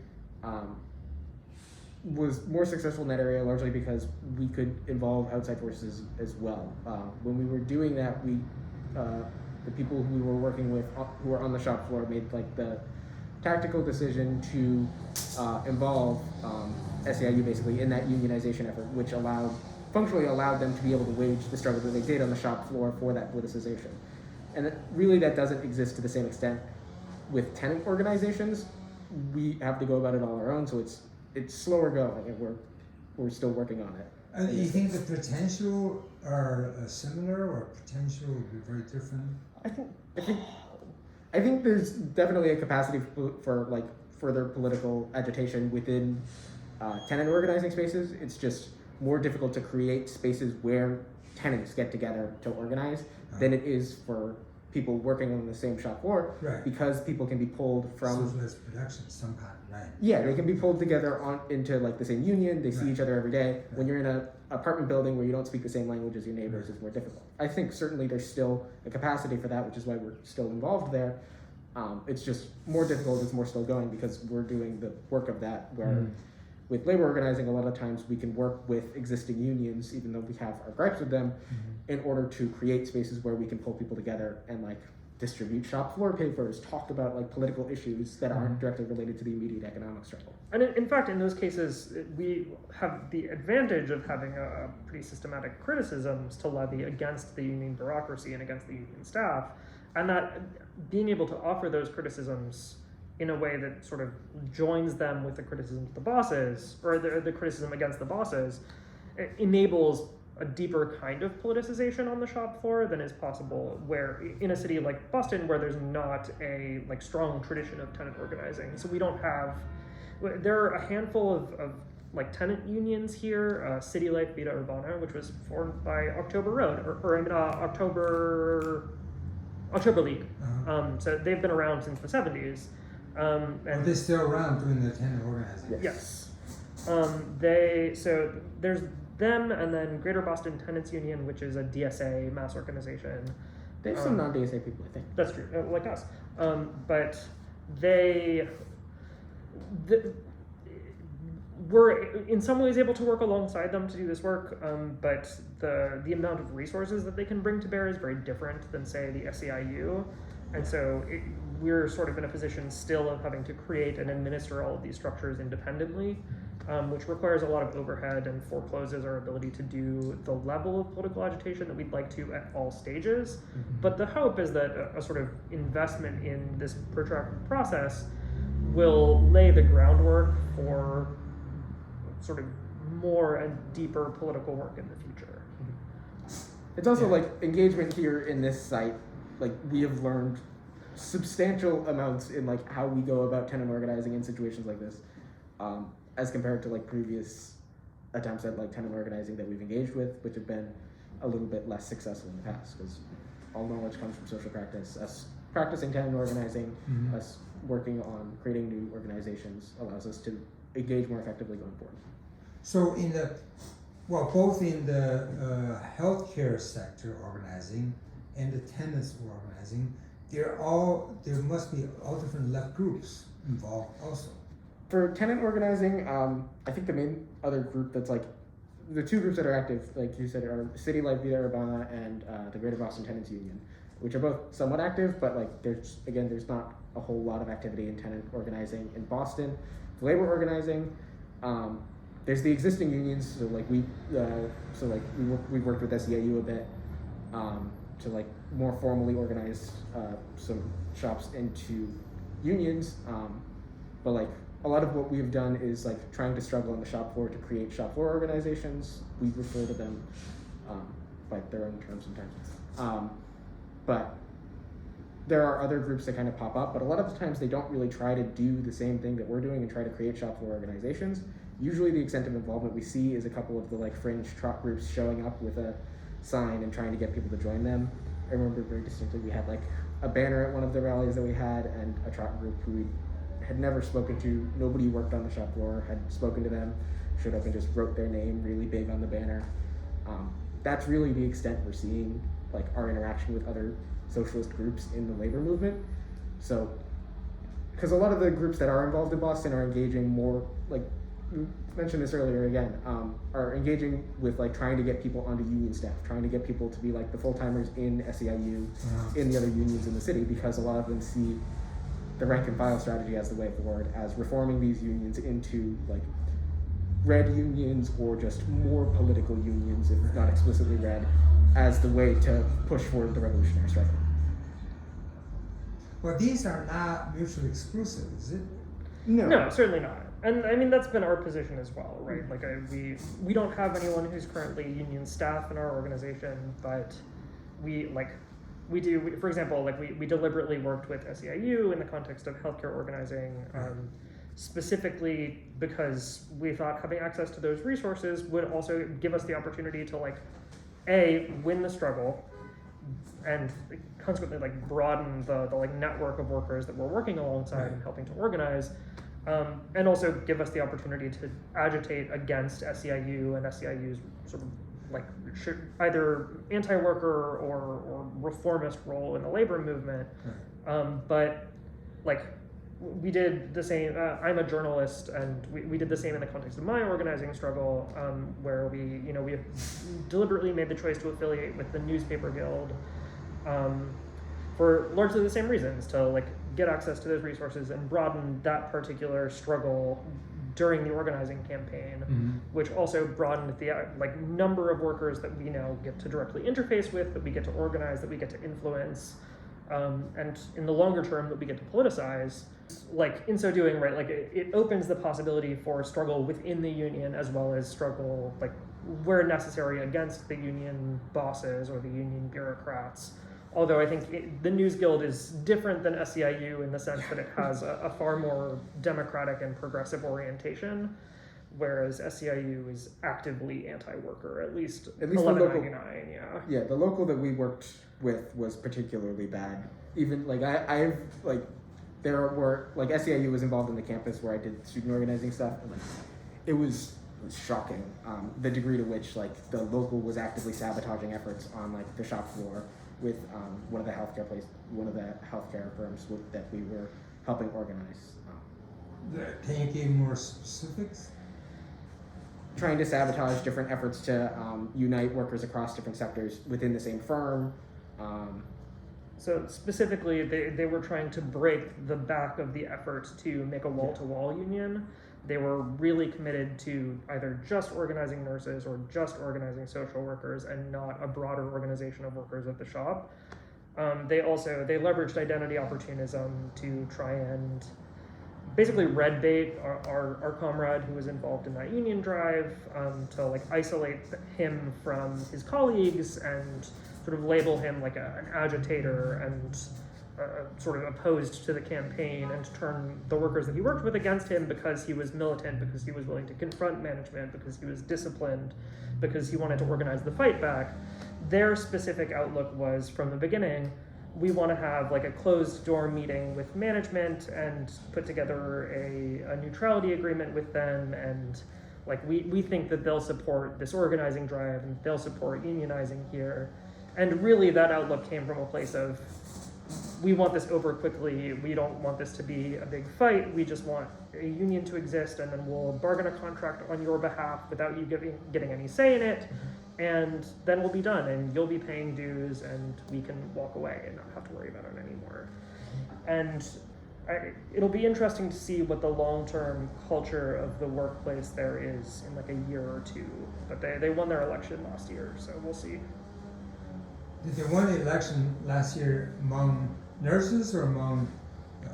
was more successful in that area, largely because we could involve outside forces as well. When we were doing that, the people who we were working with, who were on the shop floor, made the tactical decision to involve SEIU basically in that unionization effort, which functionally allowed them to be able to wage the struggle that they did on the shop floor for that politicization. And that doesn't exist to the same extent with tenant organizations, we have to go about it all on our own. So it's slower going, and we're still working on it.
You think the potential are similar, or potential would be very different?
I think there's definitely a capacity for like further political agitation within tenant organizing spaces. It's just more difficult to create spaces where tenants get together to organize than it is for people working on the same shop floor,
Right.
because people can be pulled from
Socialist production, some kind, right?
yeah, they can be pulled together into like the same union. They see
Right.
each other every day. When you're in an apartment building where you don't speak the same language as your neighbors, it's more difficult. I think certainly there's still a capacity for that, which is why we're still involved there. It's just more difficult. It's more still going because we're doing the work of that. Where with labor organizing, a lot of times we can work with existing unions, even though we have our gripes with them, in order to create spaces where we can pull people together and like distribute shop floor papers, talk about like political issues that aren't directly related to the immediate economic struggle.
And in fact, in those cases, we have the advantage of having a pretty systematic criticisms to levy against the union bureaucracy and against the union staff, and that being able to offer those criticisms in a way that sort of joins them with the criticisms of the bosses, or the criticism against the bosses, it enables a deeper kind of politicization on the shop floor than is possible where in a city like Boston, where there's not a like strong tradition of tenant organizing. So we don't have, there are a handful of like tenant unions here, City Life Vida Urbana, which was formed by October Road, October League. So they've been around since the 70s. And
Are they still around doing the tenant organizing?
yes. So there's them, and then Greater Boston Tenants Union, which is a DSA mass organization.
They have some non-DSA people, I think.
That's true, like us. But we're in some ways able to work alongside them to do this work, but the amount of resources that they can bring to bear is very different than, say, the SEIU. And so we're sort of in a position still of having to create and administer all of these structures independently, which requires a lot of overhead and forecloses our ability to do the level of political agitation that we'd like to at all stages. But the hope is that a sort of investment in this protracted process will lay the groundwork for sort of more and deeper political work in the future.
It's also like engagement here in this site, like we have learned substantial amounts in like how we go about tenant organizing in situations like this, as compared to like previous attempts at like tenant organizing that we've engaged with, which have been a little bit less successful in the past, because all knowledge comes from social practice. Us practicing tenant organizing, us working on creating new organizations allows us to engage more effectively going forward.
So both in the healthcare sector organizing and the tenants organizing, there must be all different left groups involved also.
For tenant organizing, I think the main other group that's like, the two groups that are active, like you said, are City Life Vida Urbana and the Greater Boston Tenants Union, which are both somewhat active, but like there's not a whole lot of activity in tenant organizing in Boston. For labor organizing, there's the existing unions, so like we worked with SEIU a bit to like more formally organize some shops into unions, but like a lot of what we've done is like trying to struggle on the shop floor to create shop floor organizations. We refer to them by their own terms sometimes, but there are other groups that kind of pop up, but a lot of the times they don't really try to do the same thing that we're doing and try to create shop floor organizations. Usually the extent of involvement we see is a couple of the like fringe trot groups showing up with a sign and trying to get people to join them. I remember very distinctly we had like a banner at one of the rallies that we had, and a trot group who we had never spoken to, nobody worked on the shop floor, had spoken to them, showed up and just wrote their name really big on the banner. That's really the extent we're seeing like our interaction with other socialist groups in the labor movement. So, because a lot of the groups that are involved in Boston are engaging more, like we mentioned this earlier again, are engaging with like trying to get people onto union staff, trying to get people to be like the full-timers in SEIU, in the other unions in the city, because a lot of them see the rank and file strategy as the way forward, as reforming these unions into like red unions or just more political unions, if not explicitly red, as the way to push forward the revolutionary struggle.
Well, these are not mutually exclusive, is it?
No, certainly not. And I mean, that's been our position as well, right? Like, we don't have anyone who's currently union staff in our organization, but we do, for example, like we deliberately worked with SEIU in the context of healthcare organizing, specifically because we thought having access to those resources would also give us the opportunity to like, A, win the struggle, and consequently like broaden the like network of workers that we're working alongside and helping to organize, and also give us the opportunity to agitate against SEIU and SEIU's sort of like either anti-worker or reformist role in the labor movement. But like we did the same. I'm a journalist, and we did the same in the context of my organizing struggle, where we deliberately made the choice to affiliate with the newspaper guild, for largely the same reasons, to like get access to those resources and broaden that particular struggle during the organizing campaign, which also broadened the like number of workers that we now get to directly interface with, that we get to organize, that we get to influence, and in the longer term that we get to politicize. Like in so doing, right, like it opens the possibility for struggle within the union as well as struggle like where necessary against the union bosses or the union bureaucrats. Although I think the News Guild is different than SEIU in the sense that it has a far more democratic and progressive orientation, whereas SEIU is actively anti-worker, at least 1199,
Yeah, the local that we worked with was particularly bad. Even like I've like there were like SEIU was involved in the campus where I did student organizing stuff, and like it was shocking the degree to which like the local was actively sabotaging efforts on like the shop floor with one of the healthcare firms that we were helping organize.
Can you give more specifics?
Trying to sabotage different efforts to unite workers across different sectors within the same firm.
So specifically, they were trying to break the back of the effort to make a wall-to-wall union. They were really committed to either just organizing nurses or just organizing social workers and not a broader organization of workers at the shop. They leveraged identity opportunism to try and basically red bait our comrade who was involved in that union drive, to like isolate him from his colleagues and sort of label him like an agitator and sort of opposed to the campaign, and turn the workers that he worked with against him because he was militant, because he was willing to confront management, because he was disciplined, because he wanted to organize the fight back. Their specific outlook was, from the beginning, we want to have like a closed door meeting with management and put together a neutrality agreement with them, and like we think that they'll support this organizing drive and they'll support unionizing here. And really that outlook came from a place of, we want this over quickly, we don't want this to be a big fight, we just want a union to exist, and then we'll bargain a contract on your behalf without you getting any say in it, and then we'll be done, and you'll be paying dues, and we can walk away and not have to worry about it anymore. And it'll be interesting to see what the long-term culture of the workplace there is in like a year or two, but they won their election last year, so we'll see.
Did they win the election last year among nurses or among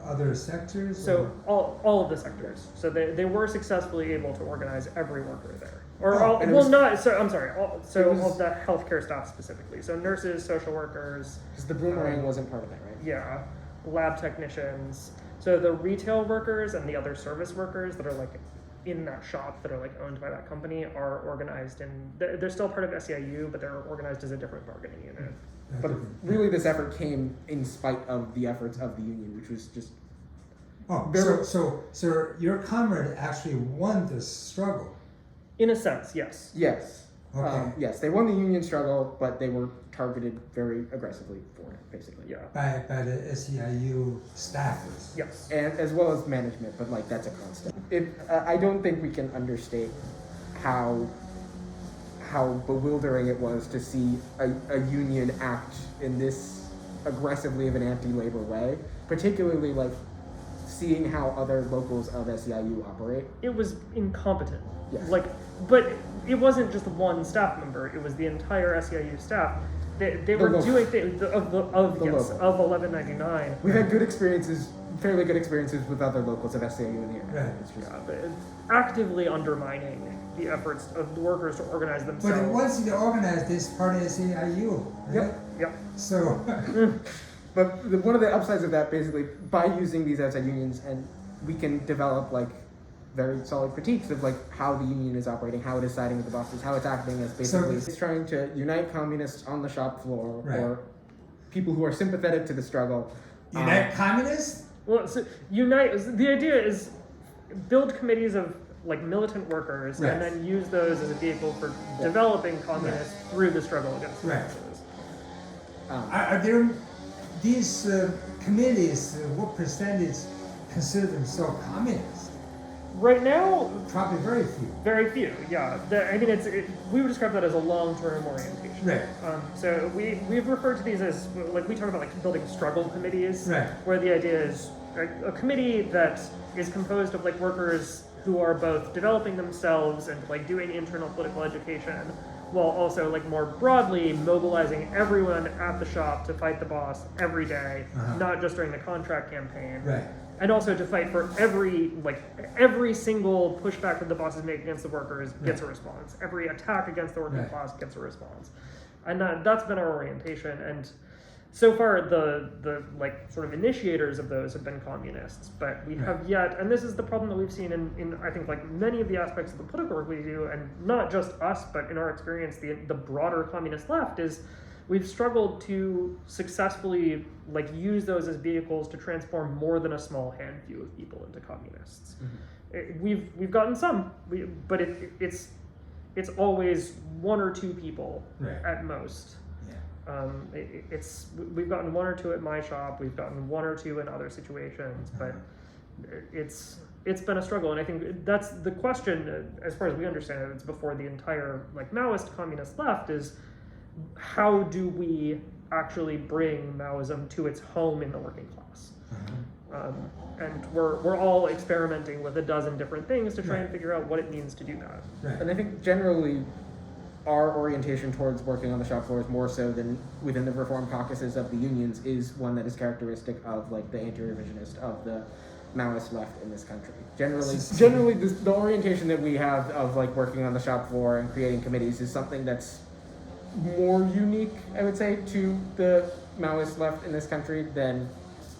other sectors?
So all of the sectors. So they were successfully able to organize every worker there. All of the healthcare staff specifically. So nurses, social workers.
Because the boomerang wasn't part of that, right?
Yeah, lab technicians. So the retail workers and the other service workers that are like in that shop that are like owned by that company are organized they're still part of SEIU, but they're organized as a different bargaining unit.
But really this effort came in spite of the efforts of the union, which was just...
So your comrade actually won this struggle?
In a sense, yes.
Yes.
Okay.
Yes, they won the union struggle, but they were targeted very aggressively for it, basically.
Yeah.
By the SEIU staffers?
Yes.
And as well as management, but like that's a constant. I don't think we can understate how bewildering it was to see a union act in this aggressively of an anti-labor way, particularly like seeing how other locals of SEIU operate.
It was incompetent.
Yes.
But it wasn't just one staff member, it was the entire SEIU staff. they were
local.
doing things of
local.
1199.
We've had good experiences, fairly good experiences with other locals of SAU in here.
Right.
It's just,
But actively undermining the efforts of the workers to organize themselves.
But once you organize this part of SAIU, right?
Yep.
So,
but one of the upsides of that, basically, by using these outside unions, and we can develop like very solid critiques of like how the union is operating, how it is siding with the bosses, how it's acting as basically it's trying to unite communists on the shop floor
Right.
or people who are sympathetic to the struggle.
unite communists?
Well, so unite. The idea is build committees of like militant workers,
Right.
and then use those as a vehicle for developing communists through the struggle against the
Right.
bosses.
Are there these committees? What percentage consider themselves communists?
Right now,
Probably very few.
very few. Yeah, I mean, we would describe that as a long-term orientation.
Right.
So we've referred to these as like we talk about like building struggle committees,
Right.
where the idea is a committee that is composed of like workers who are both developing themselves and like doing internal political education, while also like more broadly mobilizing everyone at the shop to fight the boss every day, not just during the contract campaign.
Right.
And also to fight for every single pushback that the bosses make against the workers gets a response. Every attack against the working
Right.
class gets a response. And that's been our orientation. And so far the like sort of initiators of those have been communists, but we have yet, and this is the problem that we've seen in I think like many of the aspects of the political work we do, and not just us, but in our experience the broader communist left, is we've struggled to successfully like use those as vehicles to transform more than a small handful of people into communists. We've gotten some, but it's always one or two people at most. We've gotten one or two at my shop. We've gotten one or two in other situations, but it's been a struggle, and I think that's the question, as far as we understand it. It's before the entire like Maoist communist left is how do we actually bring Maoism to its home in the working class? And we're all experimenting with a dozen different things to try and figure out what it means to do that.
Right.
And I think generally our orientation towards working on the shop floor is more so than within the reform caucuses of the unions is one that is characteristic of like the anti-revisionist of the Maoist left in this country. Generally the orientation that we have of like working on the shop floor and creating committees is something that's more unique, I would say, to the Maoist left in this country than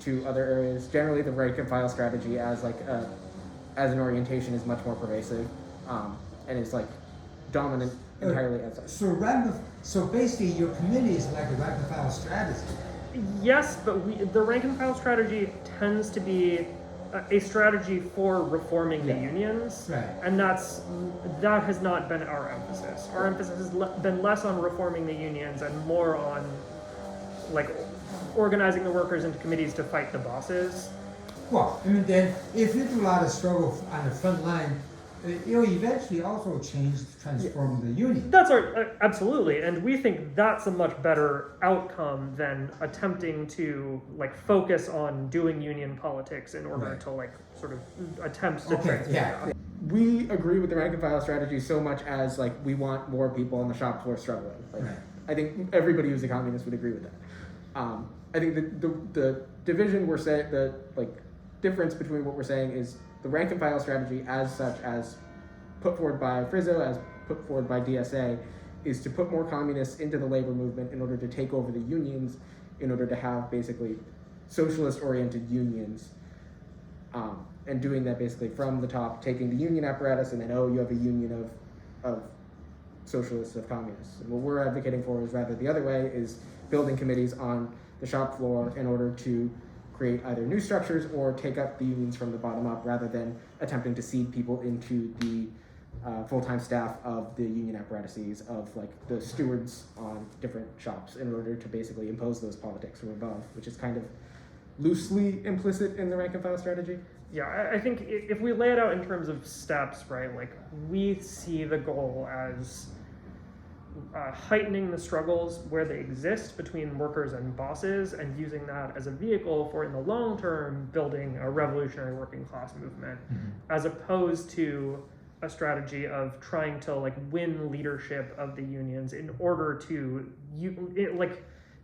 to other areas. Generally, the rank and file strategy as like as an orientation is much more pervasive, and is like dominant entirely outside.
So basically, your committee is like a rank and file strategy.
Yes, but the rank and file strategy tends to be a strategy for reforming the unions, and that has not been our emphasis. Our emphasis has been less on reforming the unions and more on like organizing the workers into committees to fight the bosses.
Well, I mean, then if you do a lot of struggle on the front line, you'll eventually also transform the union.
That's absolutely, and we think that's a much better outcome than attempting to like focus on doing union politics in order to like sort of attempt to transform that.
We agree with the rank and file strategy so much as like we want more people on the shop floor struggling. Like, I think everybody who's a communist would agree with that. I think the division we're saying, the like difference between what we're saying is the rank and file strategy as such, as put forward by Frizzo, as put forward by DSA, is to put more communists into the labor movement in order to take over the unions, in order to have basically socialist-oriented unions, and doing that basically from the top, taking the union apparatus, and then, you have a union of socialists, of communists. And what we're advocating for is rather the other way, is building committees on the shop floor in order to create either new structures or take up the unions from the bottom up, rather than attempting to seed people into the full-time staff of the union apparatuses, of like the stewards on different shops, in order to basically impose those politics from above, which is kind of loosely implicit in the rank and file strategy.
Yeah, I think if we lay it out in terms of steps, right, like we see the goal as heightening the struggles where they exist between workers and bosses, and using that as a vehicle for, in the long term, building a revolutionary working class movement, as opposed to a strategy of trying to like win leadership of the unions in order to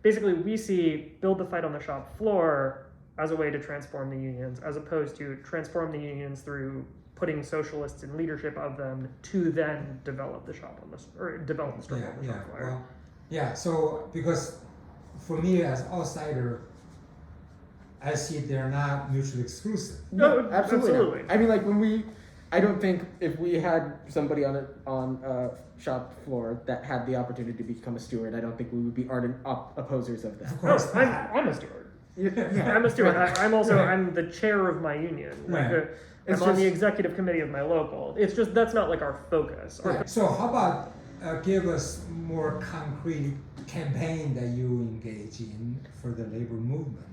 basically we see build the fight on the shop floor as a way to transform the unions, as opposed to transform the unions through putting socialists in leadership of them to then develop the shop on the or develop the struggle on the shop floor.
Well, yeah. So because for me as outsider, I see they're not mutually exclusive.
No,
absolutely. I mean, like I don't think if we had somebody on a shop floor that had the opportunity to become a steward, I don't think we would be ardent opposers of that.
Of course,
I'm a steward.
Yeah.
I'm a steward. I'm also I'm the chair of my union. Like
Right.
I'm on the executive committee of my local. It's just that's not like our focus.
Right. So how about give us more concrete campaign that you engage in for the labor movement?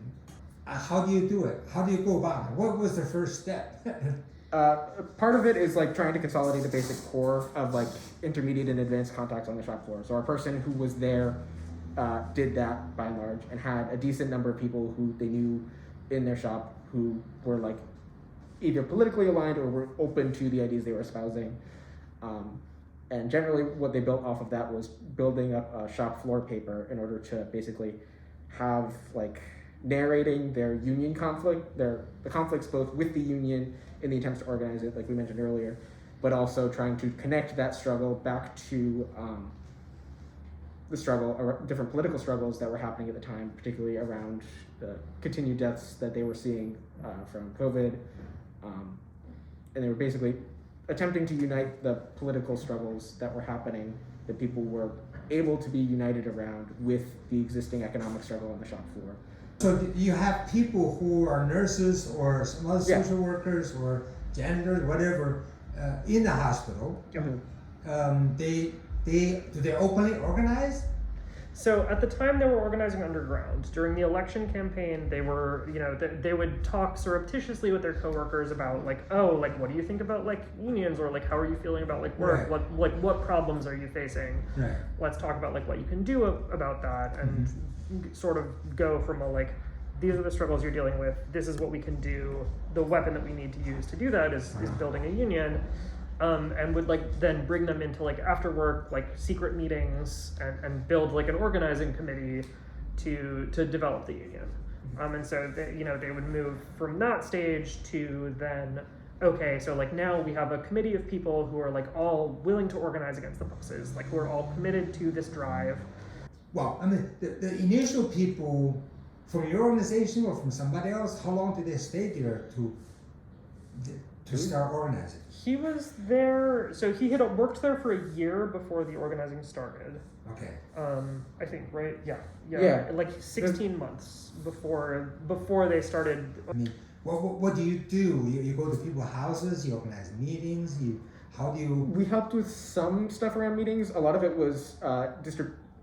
How do you do it? How do you go about it? What was the first step?
Part of it is like trying to consolidate the basic core of like intermediate and advanced contacts on the shop floor. So our person who was there did that by and large and had a decent number of people who they knew in their shop who were like either politically aligned or were open to the ideas they were espousing. And generally what they built off of that was building up a shop floor paper in order to basically have like narrating their union conflict, the conflicts both with the union in the attempts to organize it, like we mentioned earlier, but also trying to connect that struggle back to the struggle, or different political struggles that were happening at the time, particularly around the continued deaths that they were seeing from COVID. And they were basically attempting to unite the political struggles that were happening, that people were able to be united around with the existing economic struggle on the shop floor.
So you have people who are nurses or some other social workers or janitors, whatever, in the hospital.
Mm-hmm.
Do they openly organize?
So at the time they were organizing underground. During the election campaign, they were, they would talk surreptitiously with their coworkers about like, oh, like what do you think about like unions, or like how are you feeling about like work?
Right.
What problems are you facing?
Right.
Let's talk about like what you can do about that, and sort of go from a like, these are the struggles you're dealing with, this is what we can do. The weapon that we need to use to do that is building a union. And would like then bring them into like after work like secret meetings and build like an organizing committee to develop the union. And so they would move from that stage to then, okay, so like now we have a committee of people who are like all willing to organize against the bosses, like who are all committed to this drive.
Well, I mean, the initial people from your organization or from somebody else, how long did they stay there to start organizing?
He was there, so he had worked there for a year before the organizing started.
Okay.
I think, right? Yeah. Like 16 months before they started.
I mean, what do? You go to people's houses, you organize meetings, how do you?
We helped with some stuff around meetings. A lot of it was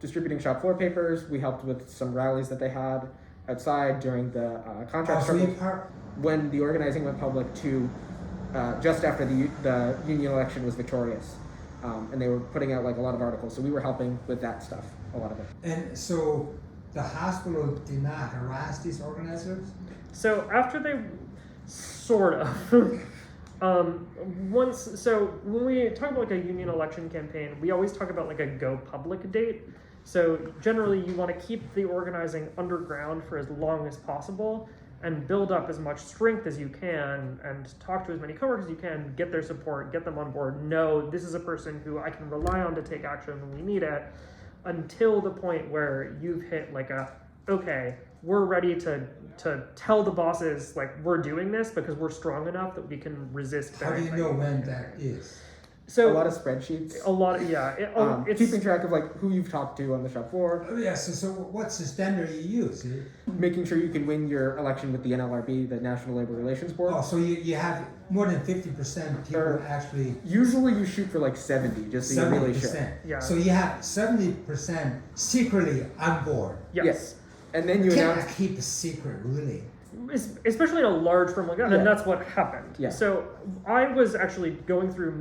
distributing shop floor papers. We helped with some rallies that they had outside during the contract struggle. When the organizing went public to just after the union election was victorious, and they were putting out like a lot of articles. So we were helping with that stuff, a lot of it.
And so the hospital did not harass these organizers?
So after they sort of so when we talk about like a union election campaign, we always talk about like a go public date. So generally you want to keep the organizing underground for as long as possible and build up as much strength as you can and talk to as many coworkers as you can, get their support, get them on board, know this is a person who I can rely on to take action when we need it, until the point where you've hit like okay, we're ready to tell the bosses like we're doing this because we're strong enough that we can resist.
How do you know when that is?
So
a lot of spreadsheets.
It's
keeping track of like who you've talked to on the shop floor.
So what's the standard you use?
Making sure you can win your election with the NLRB, the National Labor Relations Board.
Oh, so you have more than 50% people actually.
Usually you shoot for like 70, just so 70%. You're really sure.
Yeah.
So you have 70% secretly on board.
Yes.
And then you
can't keep a secret, really.
Especially in a large firm like that, and that's what happened.
Yeah.
So I was actually going through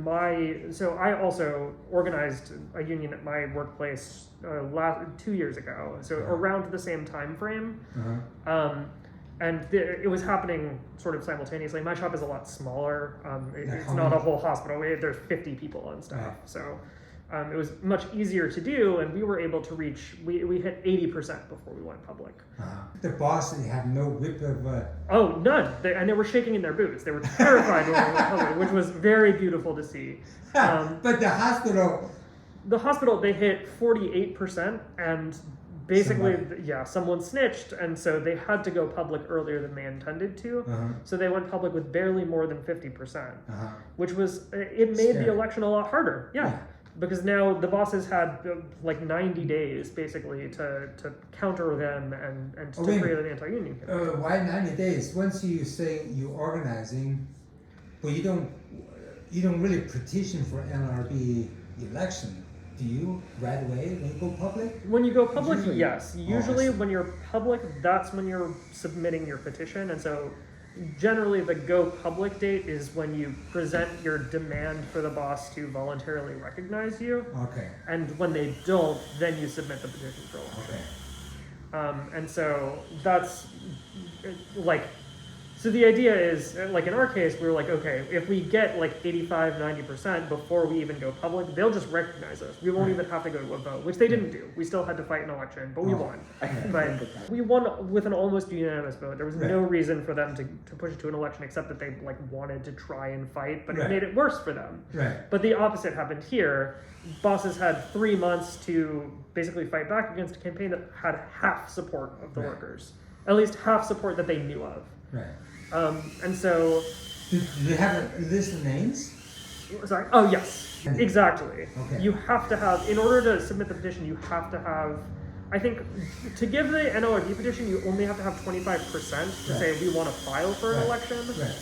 so I also organized a union at my workplace 2 years ago, so around the same time frame. And it was happening sort of simultaneously. My shop is a lot smaller. It's
how
not
many?
a whole hospital. There's 50 people on staff.
Right.
So it was much easier to do, and we were able to reach, we hit 80% before we went public.
The boss had no whip of.
Oh, none. And they were shaking in their boots. They were terrified when we went public, which was very beautiful to see.
But the hospital.
The hospital, they hit 48%, and basically, someone snitched, and so they had to go public earlier than they intended to. So they went public with barely more than 50%, which was, it made the election a lot harder. Yeah. Because now the bosses had like 90 days basically to counter them and to create an anti-union campaign.
Why 90 days? Once you say you're organizing, but you don't really petition for NRB election. Do you right away when you go public?
When you go public,
Usually.
yes. Usually when you're public, that's when you're submitting your petition. And so generally the go public date is when you present your demand for the boss to voluntarily recognize you.
Okay.
And when they don't, then you submit the petition for election.
Okay.
And so that's like, so the idea is, like in our case, we were like, okay, if we get like 85, 90% before we even go public, they'll just recognize us. We won't even have to go to a vote, which they didn't do. We still had to fight an election, but we won. But we won with an almost unanimous vote. There was no reason for them to push it to an election except that they like wanted to try and fight, but it made it worse for them.
Right.
But the opposite happened here. Bosses had 3 months to basically fight back against a campaign that had half support of the workers. At least half support that they knew of.
Right.
And so...
Do you have a list of names?
Sorry? Oh, yes. Exactly.
Okay.
You have to have, in order to submit the petition, you have to have, I think, to give the NORD petition, you only have to have 25% to say we want to file for an election.
Right.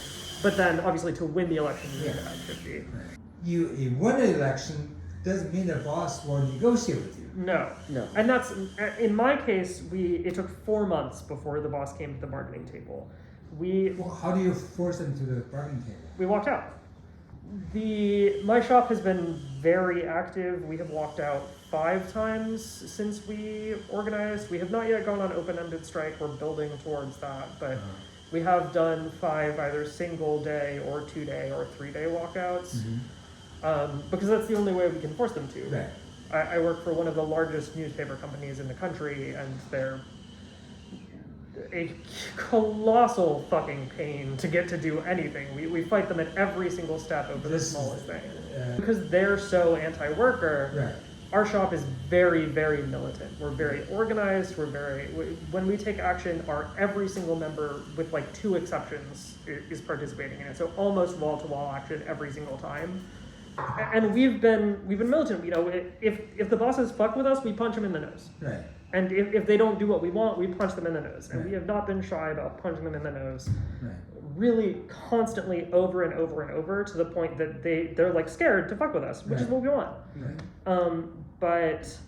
But then, obviously, to win the election, you need to have 50.
Right. You won an election doesn't mean the boss will negotiate with you.
No. And that's, in my case, it took 4 months before the boss came to the bargaining table.
Well, how do you force them to the bargaining table?
We walked out. My shop has been very active. We have walked out 5 times since we organized. We have not yet gone on open-ended strike. We're building towards that, but we have done 5 either single day or 2-day or 3-day walkouts, because that's the only way we can force them to.
Right.
I work for one of the largest newspaper companies in the country, and they're a colossal fucking pain to get to do anything. We fight them at every single step over the smallest thing. Because they're so anti-worker, our shop is very, very militant. We're very organized, when we take action, every single member, with like 2 exceptions, is participating in it. So almost wall-to-wall action every single time. And we've been militant. You know, if the bosses fuck with us, we punch them in the nose.
Right.
And if they don't do what we want, we punch them in the nose. And we have not been shy about punching them in the nose.
Right.
Really constantly over and over and over, to the point that they're like scared to fuck with us, which is what we want.
Right.
But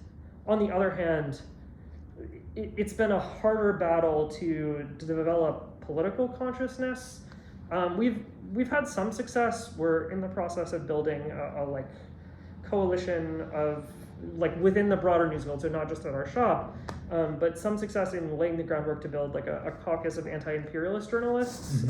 on the other hand, it's been a harder battle to develop political consciousness. We've had some success. We're in the process of building a like coalition of, like, within the broader news field, so not just at our shop, but some success in laying the groundwork to build like a caucus of anti-imperialist journalists,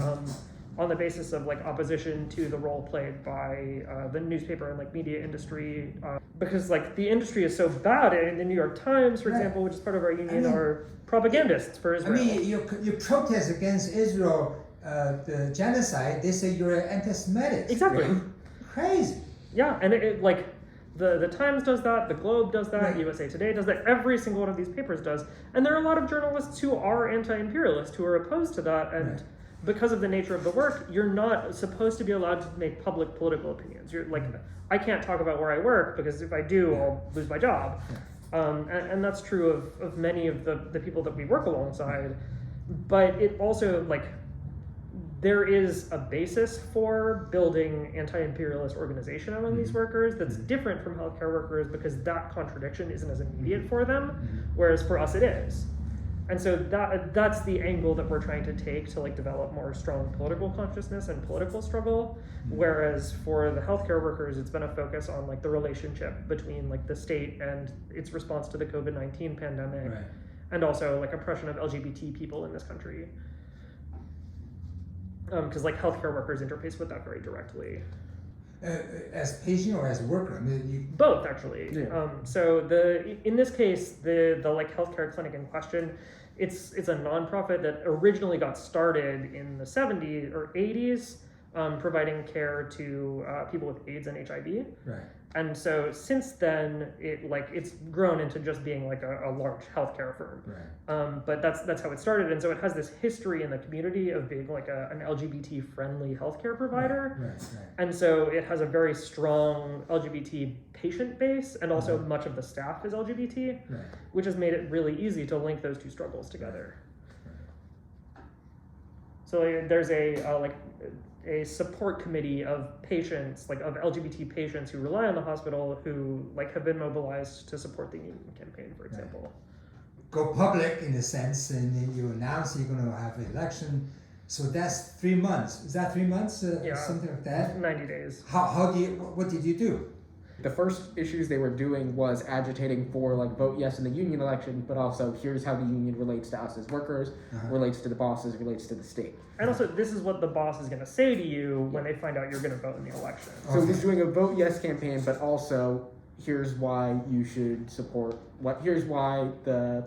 on the basis of like opposition to the role played by the newspaper and like media industry, because like the industry is so bad. In the New York Times, for example, which is part of our union, are propagandists for Israel.
I mean, you protest against Israel, the genocide. They say you're anti-Semitic.
Exactly.
Crazy.
Yeah, and it like. The Times does that, the Globe does that, USA Today does that, every single one of these papers does. And there are a lot of journalists who are anti-imperialist, who are opposed to that, and because of the nature of the work, you're not supposed to be allowed to make public political opinions. You're like, I can't talk about where I work, because if I do, I'll lose my job. And that's true of many of the people that we work alongside. But it also, like, there is a basis for building anti-imperialist organization among these workers that's different from healthcare workers, because that contradiction isn't as immediate for them, whereas for us it is. And so that's the angle that we're trying to take to like develop more strong political consciousness and political struggle, whereas for the healthcare workers, it's been a focus on like the relationship between like the state and its response to the COVID-19 pandemic, and also like oppression of LGBT people in this country. because like healthcare workers interface with that very directly.
As patient or as worker? I mean,
Both, actually.
Yeah.
So in this case, the like healthcare clinic in question, it's a nonprofit that originally got started in the 70s or 80s, providing care to people with AIDS and HIV.
right.
And so since then, it's grown into just being like a large healthcare firm.
Right.
But that's how it started, and so it has this history in the community of being like an LGBT friendly healthcare provider.
Right.
And so it has a very strong LGBT patient base, and also much of the staff is LGBT,
Right.
which has made it really easy to link those two struggles together. So there's a support committee of patients, like of LGBT patients who rely on the hospital, who like have been mobilized to support the union campaign, for example.
Go public in a sense, and then you announce you're going to have an election. So that's 3 months. Is that 3 months?
Yeah.
Something like that.
90 days.
What did you do?
The first issues they were doing was agitating for like vote yes in the union election, but also here's how the union relates to us as workers, relates to the bosses, relates to the state.
And also, this is what the boss is going to say to you when they find out you're going to vote in the election.
So he's doing a vote yes campaign, but also here's why you should support here's why the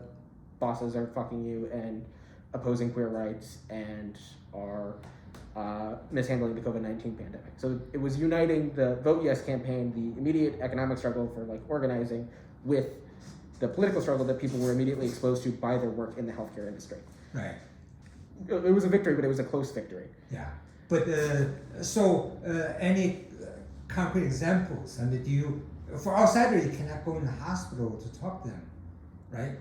bosses are fucking you and opposing queer rights and are mishandling the COVID-19 pandemic. So it was uniting the vote yes campaign, the immediate economic struggle for like organizing, with the political struggle that people were immediately exposed to by their work in the healthcare industry.
Right.
It was a victory, but it was a close victory.
Yeah. But any concrete examples? I mean, for outsiders, you cannot go in the hospital to talk to them, right?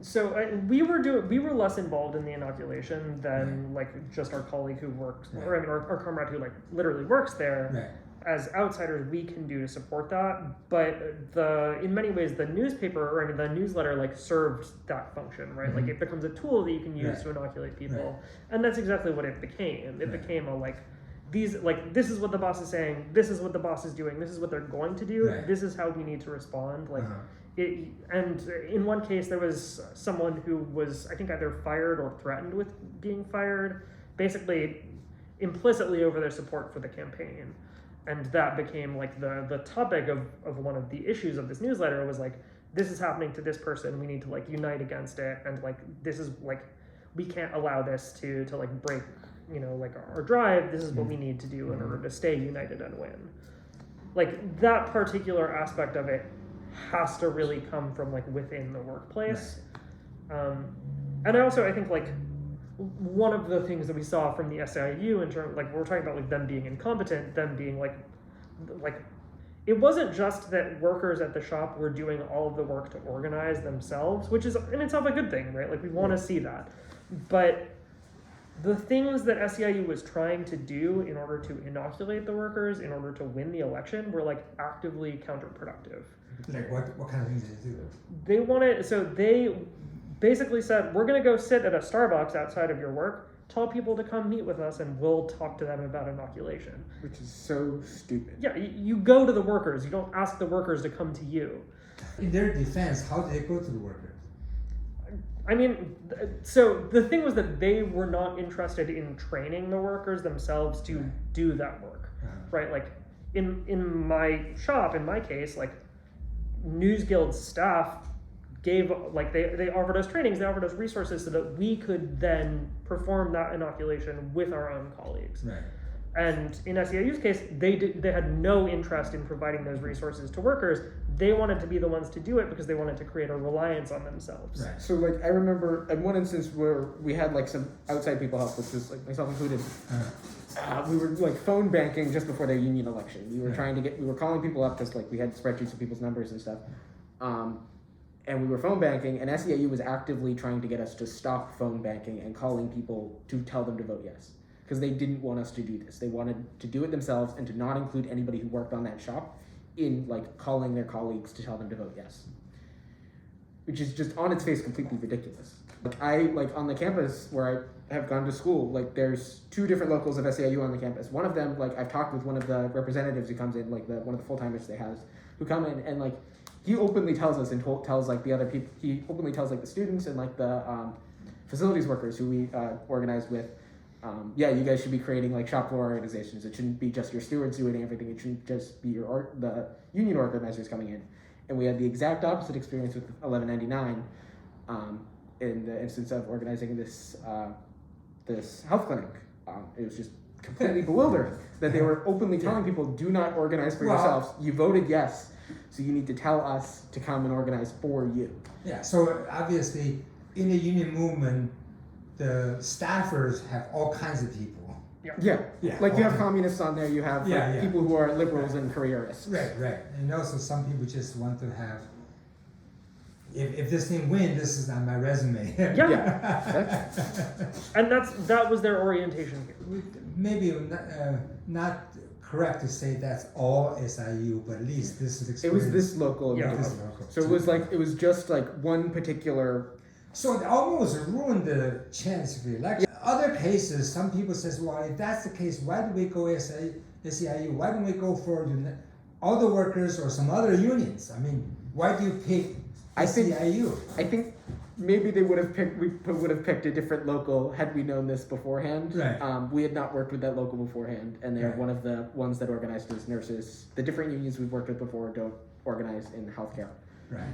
So we were less involved in the inoculation than like just our colleague who works, or I mean our comrade who like literally works there.
Right.
As outsiders, we can do to support that, but in many ways the newspaper, or I mean the newsletter, like served that function, right? Like it becomes a tool that you can use to inoculate people, and that's exactly what it became. It became a this is what the boss is saying, this is what the boss is doing, this is what they're going to do, this is how we need to respond. And in one case there was someone who was, I think, either fired or threatened with being fired, basically implicitly over their support for the campaign. And that became like the topic of one of the issues of this newsletter. Was like, this is happening to this person, we need to like unite against it, and like this is like, we can't allow this to like break, like our drive. This is what we need to do in order to stay united and win. Like that particular aspect of it has to really come from like within the workplace. And I think like one of the things that we saw from the SIU in terms, like we're talking about like them being incompetent, them being like it wasn't just that workers at the shop were doing all of the work to organize themselves, which is in itself a good thing, right? Like we want to see that, but the things that SEIU was trying to do in order to inoculate the workers, in order to win the election, were like actively counterproductive.
Like what kind of things did they do?
They basically said, we're going to go sit at a Starbucks outside of your work, tell people to come meet with us, and we'll talk to them about inoculation.
Which is so stupid.
Yeah, you go to the workers. You don't ask the workers to come to you.
In their defense, how did they go to the workers?
I mean, so the thing was that they were not interested in training the workers themselves to do that work, right? Like in my shop, in my case, like News Guild staff gave, like they offered us trainings, they offered us resources so that we could then perform that inoculation with our own colleagues.
Right.
And in SEIU's case, they had no interest in providing those resources to workers. They wanted to be the ones to do it because they wanted to create a reliance on themselves.
Right.
So like I remember at one instance where we had like some outside people help, which was like myself included. We were like phone banking just before the union election. We were we were calling people up because like we had spreadsheets of people's numbers and stuff. And we were phone banking, and SEIU was actively trying to get us to stop phone banking and calling people to tell them to vote yes. Because they didn't want us to do this. They wanted to do it themselves and to not include anybody who worked on that shop in like calling their colleagues to tell them to vote yes. Which is just on its face completely ridiculous. Like on the campus where I have gone to school, like there's 2 different locals of SEIU on the campus. One of them, like I've talked with one of the representatives who comes in, like one of the full-timers they has, who come in and like he openly tells us and tells like the other people, he openly tells like the students and like the facilities workers who we organized with, yeah, you guys should be creating like shop floor organizations. It shouldn't be just your stewards doing everything. It shouldn't just be the union organizers coming in. And we had the exact opposite experience with 1199 in the instance of organizing this this health clinic. It was just completely bewildering that they were openly telling people, do not organize for yourselves. You voted yes, so you need to tell us to come and organize for you.
Yeah, so obviously in the union movement, the staffers have all kinds of people.
Yeah. Like you have
okay.
communists on there, you have people who are liberals and careerists.
Right. And also some people just want to have, if this thing wins, this is on my resume.
And that was their orientation here.
Maybe not correct to say that's all SIU, but at least this is
It was this local.
Yeah.
This local.
So it was just like one particular.
So it almost ruined the chance of the election. Other cases, some people says, well, if that's the case, why do we go SEIU? Why don't we go for other workers or some other unions? I mean, why do you pick SEIU?
I think maybe we would have picked a different local had we known this beforehand.
Right.
We had not worked with that local beforehand, and they're one of the ones that organized as nurses. The different unions we've worked with before don't organize in healthcare.
Right.